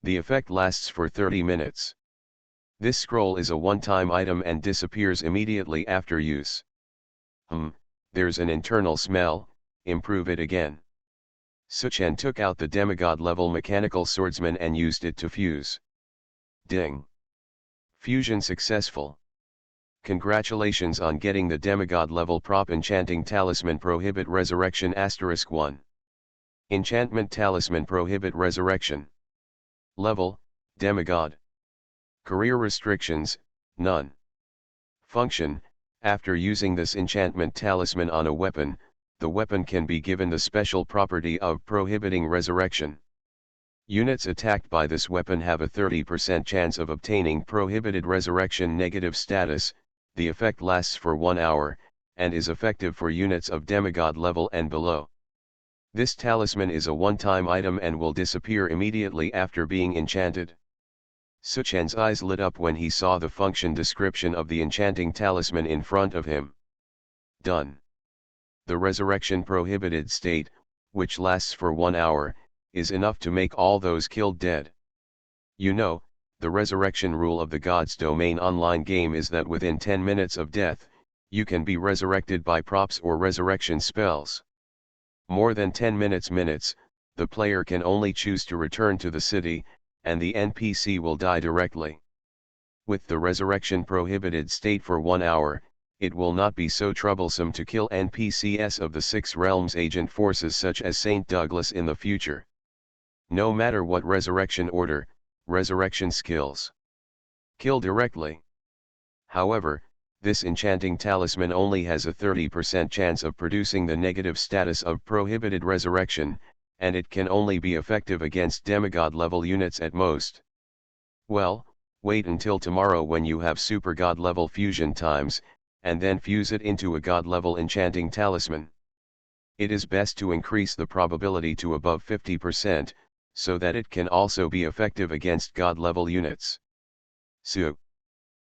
The effect lasts for 30 minutes. This scroll is a one-time item and disappears immediately after use. There's an internal smell, improve it again. Suchen took out the demigod level mechanical swordsman and used it to fuse. Ding. Fusion successful. Congratulations on getting the demigod level prop enchanting talisman prohibit resurrection *1. Enchantment talisman prohibit resurrection. Level, demigod. Career restrictions, none. Function, after using this enchantment talisman on a weapon, the weapon can be given the special property of prohibiting resurrection. Units attacked by this weapon have a 30% chance of obtaining prohibited resurrection negative status. The effect lasts for 1 hour, and is effective for units of demigod level and below. This talisman is a one-time item and will disappear immediately after being enchanted. Suchen's eyes lit up when he saw the function description of the enchanting talisman in front of him. Done. The resurrection prohibited state, which lasts for 1 hour, is enough to make all those killed dead. You know, the resurrection rule of the God's Domain online game is that within 10 minutes of death, you can be resurrected by props or resurrection spells. More than 10 minutes, the player can only choose to return to the city, and the NPC will die directly. With the resurrection prohibited state for 1 hour, it will not be so troublesome to kill NPCs of the Six Realms agent forces such as Saint Douglas in the future. No matter what resurrection order, resurrection skills. Kill directly. However, this enchanting talisman only has a 30% chance of producing the negative status of prohibited resurrection, and it can only be effective against demigod level units at most. Well, wait until tomorrow when you have super god level fusion times, and then fuse it into a god-level enchanting talisman. It is best to increase the probability to above 50%, so that it can also be effective against god-level units. Su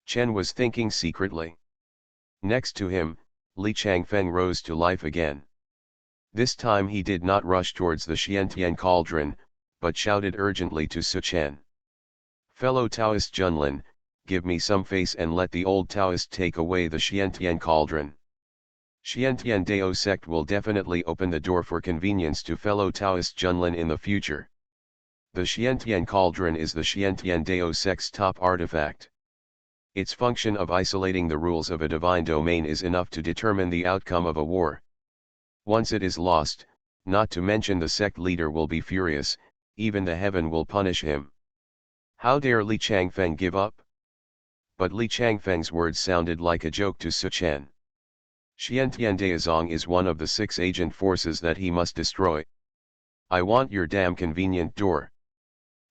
Chen was thinking secretly. Next to him, Li Changfeng rose to life again. This time he did not rush towards the Xiantian cauldron, but shouted urgently to Su Chen. Fellow Taoist Junlin, give me some face and let the old Taoist take away the Xiantian cauldron. Xiantian Dao sect will definitely open the door for convenience to fellow Taoist Junlin in the future. The Xiantian cauldron is the Xiantian Dao sect's top artifact. Its function of isolating the rules of a divine domain is enough to determine the outcome of a war. Once it is lost, not to mention the sect leader will be furious, even the heaven will punish him. How dare Li Changfeng give up? But Li Changfeng's words sounded like a joke to Su Chen. Xiantian Daozong is one of the 6 agent forces that he must destroy. I want your damn convenient door.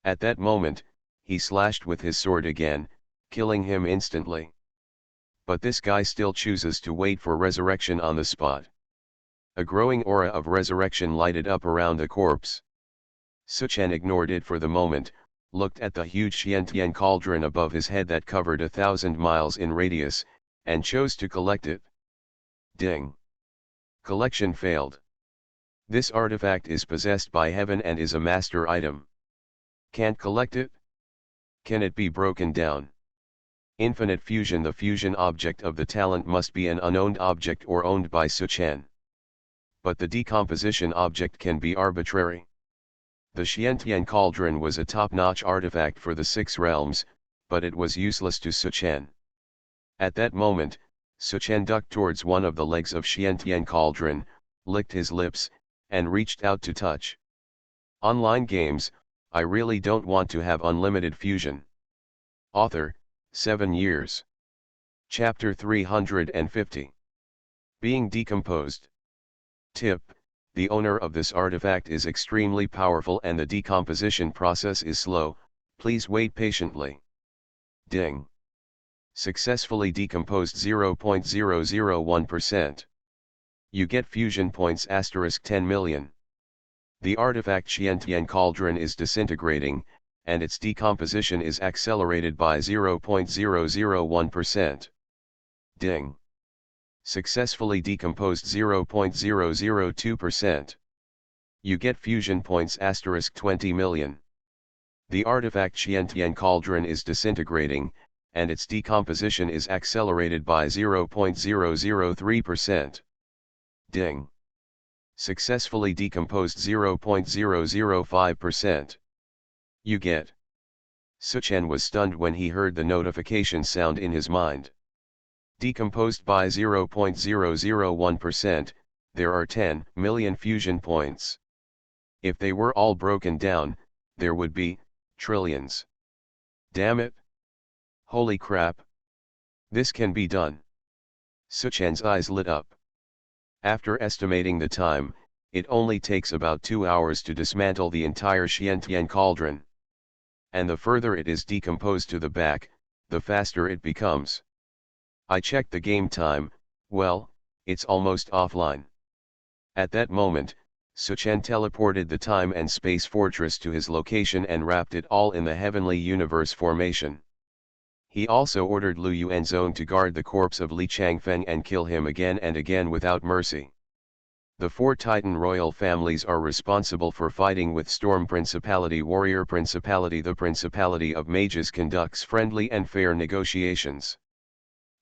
At that moment, he slashed with his sword again, killing him instantly. But this guy still chooses to wait for resurrection on the spot. A growing aura of resurrection lighted up around the corpse. Su Chen ignored it for the moment, looked at the huge Xiantian cauldron above his head that covered 1,000 miles in radius, and chose to collect it. Ding! Collection failed. This artifact is possessed by heaven and is a master item. Can't collect it? Can it be broken down? Infinite fusion. The fusion object of the talent must be an unowned object or owned by Su Chen. But the decomposition object can be arbitrary. The Xiantian cauldron was a top-notch artifact for the 6 realms, but it was useless to Su Chen. At that moment, Su Chen ducked towards one of the legs of Xiantian cauldron, licked his lips, and reached out to touch. Online games, I really don't want to have unlimited fusion. Author, 7 years. Chapter 350. Being decomposed. Tip: the owner of this artifact is extremely powerful and the decomposition process is slow, please wait patiently. Ding! Successfully decomposed 0.001%. You get fusion points *10 million. The artifact Xiantian cauldron is disintegrating, and its decomposition is accelerated by 0.001%. Ding! Successfully decomposed 0.002%. You get fusion points *20 million. The artifact Xiantian cauldron is disintegrating, and its decomposition is accelerated by 0.003%. Ding! Successfully decomposed 0.005%. You get. Su Chen was stunned when he heard the notification sound in his mind. Decomposed by 0.001%, there are 10 million fusion points. If they were all broken down, there would be trillions. Damn it! Holy crap! This can be done. Su Chen's eyes lit up. After estimating the time, it only takes about 2 hours to dismantle the entire Xiantian cauldron. And the further it is decomposed to the back, the faster it becomes. I checked the game time, well, it's almost offline. At that moment, Su Chen teleported the time and space fortress to his location and wrapped it all in the heavenly universe formation. He also ordered Lu Yuanzong to guard the corpse of Li Changfeng and kill him again and again without mercy. The 4 Titan royal families are responsible for fighting with Storm Principality. Warrior Principality. The Principality of Mages conducts friendly and fair negotiations.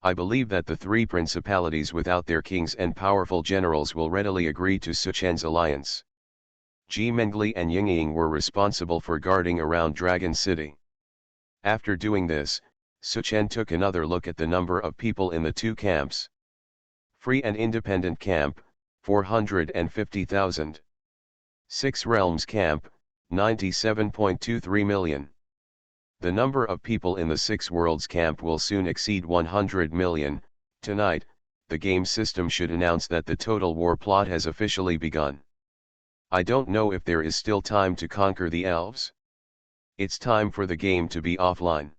I believe that the 3 principalities without their kings and powerful generals will readily agree to Su Chen's alliance. Ji Mengli and Yingying were responsible for guarding around Dragon City. After doing this, Su Chen took another look at the number of people in the 2 camps. Free and Independent Camp, 450,000. 6 Realms Camp, 97.23 million. The number of people in the 6 Worlds Camp will soon exceed 100 million. Tonight, the game system should announce that the total war plot has officially begun. I don't know if there is still time to conquer the elves. It's time for the game to be offline.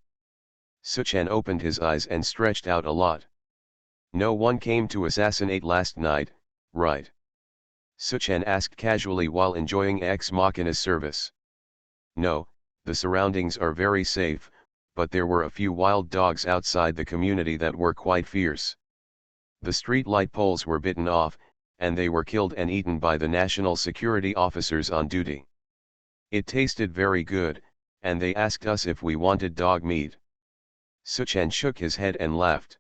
Su Chen opened his eyes and stretched out a lot. No one came to assassinate last night, right? Suchen asked casually while enjoying Ex Machina's service. No, the surroundings are very safe, but there were a few wild dogs outside the community that were quite fierce. The street light poles were bitten off, and they were killed and eaten by the national security officers on duty. It tasted very good, and they asked us if we wanted dog meat. Suchen shook his head and laughed.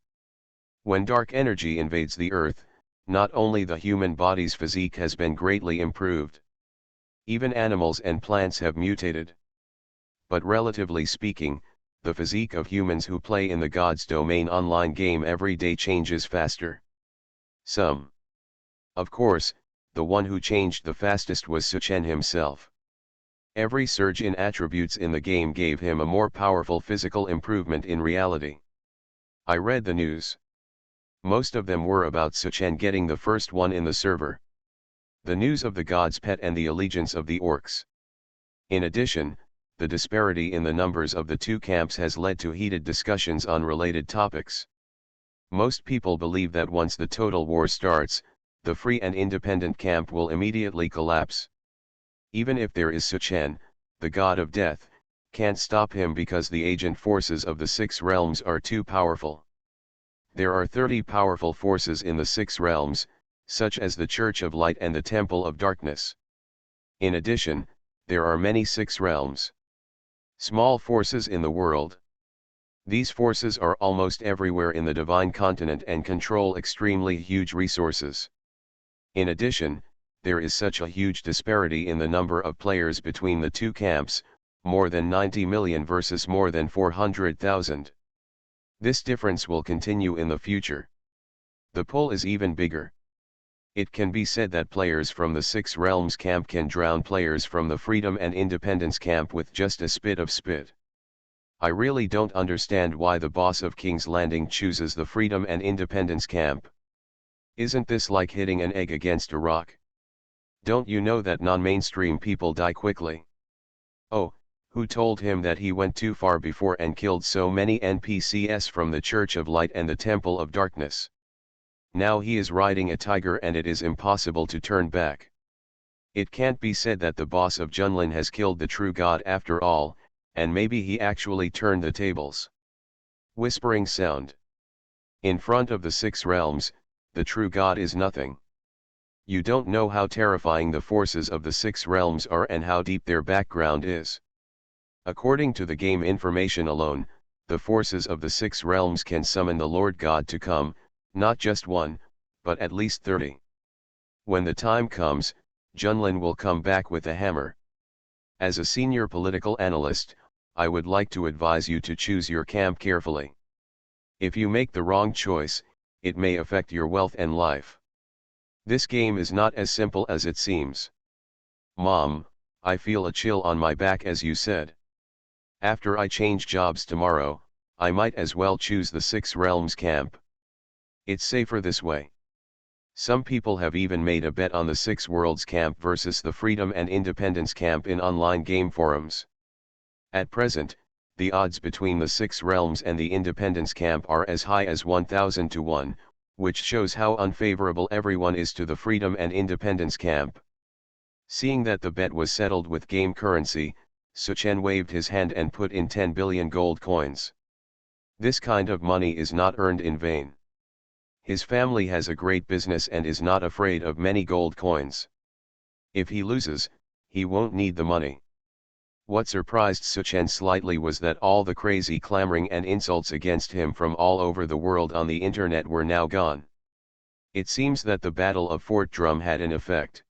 When dark energy invades the earth, not only the human body's physique has been greatly improved. Even animals and plants have mutated. But relatively speaking, the physique of humans who play in the God's Domain online game every day changes faster. Of course, the one who changed the fastest was Suchen himself. Every surge in attributes in the game gave him a more powerful physical improvement in reality. I read the news. Most of them were about Suchen getting the first one in the server. The news of the God's Pet and the allegiance of the orcs. In addition, the disparity in the numbers of the two camps has led to heated discussions on related topics. Most people believe that once the total war starts, the free and independent camp will immediately collapse. Even if there is Suchen, the god of death, can't stop him because the agent forces of the six realms are too powerful. There are 30 powerful forces in the six realms, such as the Church of Light and the Temple of Darkness. In addition, there are many six realms. Small forces in the world. These forces are almost everywhere in the divine continent and control extremely huge resources. In addition, there is such a huge disparity in the number of players between the two camps, more than 90 million versus more than 400,000. This difference will continue in the future. The pull is even bigger. It can be said that players from the Six Realms camp can drown players from the Freedom and Independence camp with just a spit of spit. I really don't understand why the boss of King's Landing chooses the Freedom and Independence camp. Isn't this like hitting an egg against a rock? Don't you know that non-mainstream people die quickly? Oh, who told him that he went too far before and killed so many NPCs from the Church of Light and the Temple of Darkness? Now he is riding a tiger and it is impossible to turn back. It can't be said that the boss of Junlin has killed the true god after all, and maybe he actually turned the tables. Whispering sound. In front of the six realms, the true god is nothing. You don't know how terrifying the forces of the six realms are and how deep their background is. According to the game information alone, the forces of the six realms can summon the Lord God to come, not just one, but at least 30. When the time comes, Junlin will come back with a hammer. As a senior political analyst, I would like to advise you to choose your camp carefully. If you make the wrong choice, it may affect your wealth and life. This game is not as simple as it seems. Mom, I feel a chill on my back as you said. After I change jobs tomorrow, I might as well choose the Six Realms camp. It's safer this way. Some people have even made a bet on the Six Worlds camp versus the Freedom and Independence camp in online game forums. At present, the odds between the Six Realms and the Independence camp are as high as 1,000 to 1, which shows how unfavorable everyone is to the Freedom and Independence camp. Seeing that the bet was settled with game currency, Suchen waved his hand and put in 10 billion gold coins. This kind of money is not earned in vain. His family has a great business and is not afraid of many gold coins. If he loses, he won't need the money. What surprised Suchen slightly was that all the crazy clamoring and insults against him from all over the world on the internet were now gone. It seems that the Battle of Fort Drum had an effect.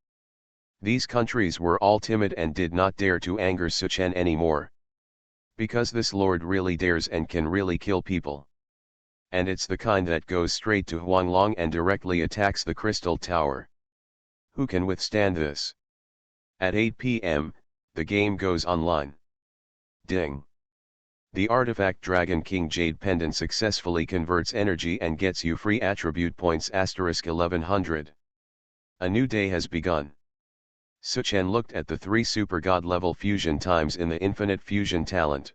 These countries were all timid and did not dare to anger Suchen anymore. Because this lord really dares and can really kill people. And it's the kind that goes straight to Huanglong and directly attacks the Crystal Tower. Who can withstand this? At 8 p.m., the game goes online. Ding! The artifact Dragon King Jade Pendant successfully converts energy and gets you free attribute points *1100. A new day has begun. Suchen looked at the 3 super god level fusion times in the infinite fusion talent.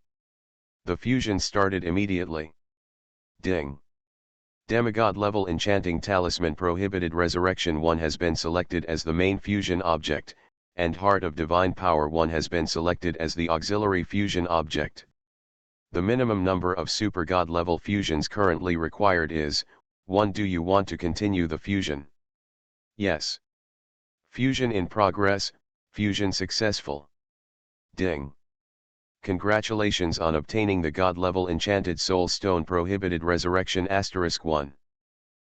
The fusion started immediately. Ding! Demigod level enchanting talisman prohibited resurrection 1 has been selected as the main fusion object, and heart of divine power 1 has been selected as the auxiliary fusion object. The minimum number of super god level fusions currently required is 1. Do you want to continue the fusion? Yes. Fusion in progress, fusion successful. Ding. Congratulations on obtaining the god level enchanted soul stone prohibited resurrection *1.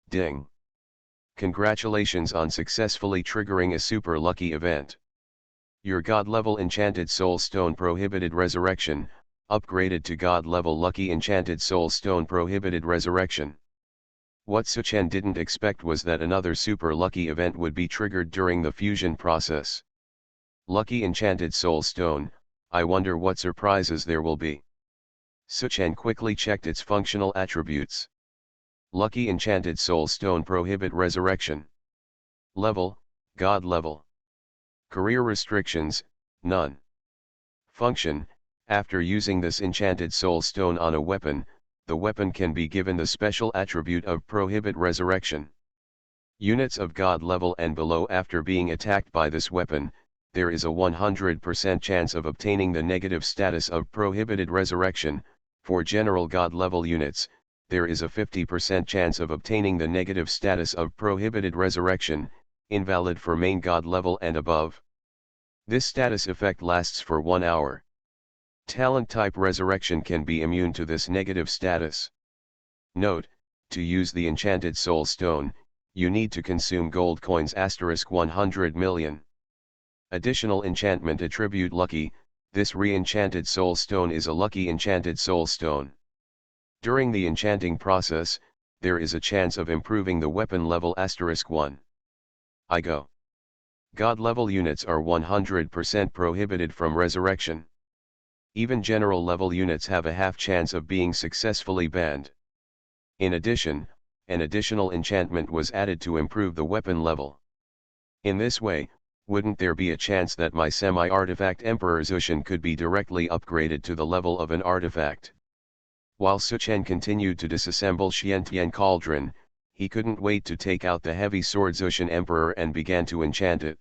Ding. Congratulations on successfully triggering a super lucky event. Your god level enchanted soul stone prohibited resurrection, upgraded to god level lucky enchanted soul stone prohibited resurrection. What Suchen didn't expect was that another super lucky event would be triggered during the fusion process. Lucky enchanted soul stone, I wonder what surprises there will be. Suchen quickly checked its functional attributes. Lucky enchanted soul stone prohibit resurrection. Level, god level. Career restrictions, none. Function, after using this enchanted soul stone on a weapon, the weapon can be given the special attribute of prohibit resurrection. Units of god level and below after being attacked by this weapon, there is a 100% chance of obtaining the negative status of prohibited resurrection. For general god level units, there is a 50% chance of obtaining the negative status of prohibited resurrection, invalid for main god level and above. This status effect lasts for 1 hour. Talent type resurrection can be immune to this negative status. Note, to use the enchanted soul stone, you need to consume gold coins *100 million. Additional enchantment attribute lucky, this re-enchanted soul stone is a lucky enchanted soul stone. During the enchanting process, there is a chance of improving the weapon level *1. I go. God level units are 100% prohibited from resurrection. Even general level units have a half chance of being successfully banned. In addition, an additional enchantment was added to improve the weapon level. In this way, wouldn't there be a chance that my semi-artifact Emperor Zushin could be directly upgraded to the level of an artifact? While Suchen continued to disassemble Xiantian Cauldron, he couldn't wait to take out the heavy sword Zushin Emperor and began to enchant it.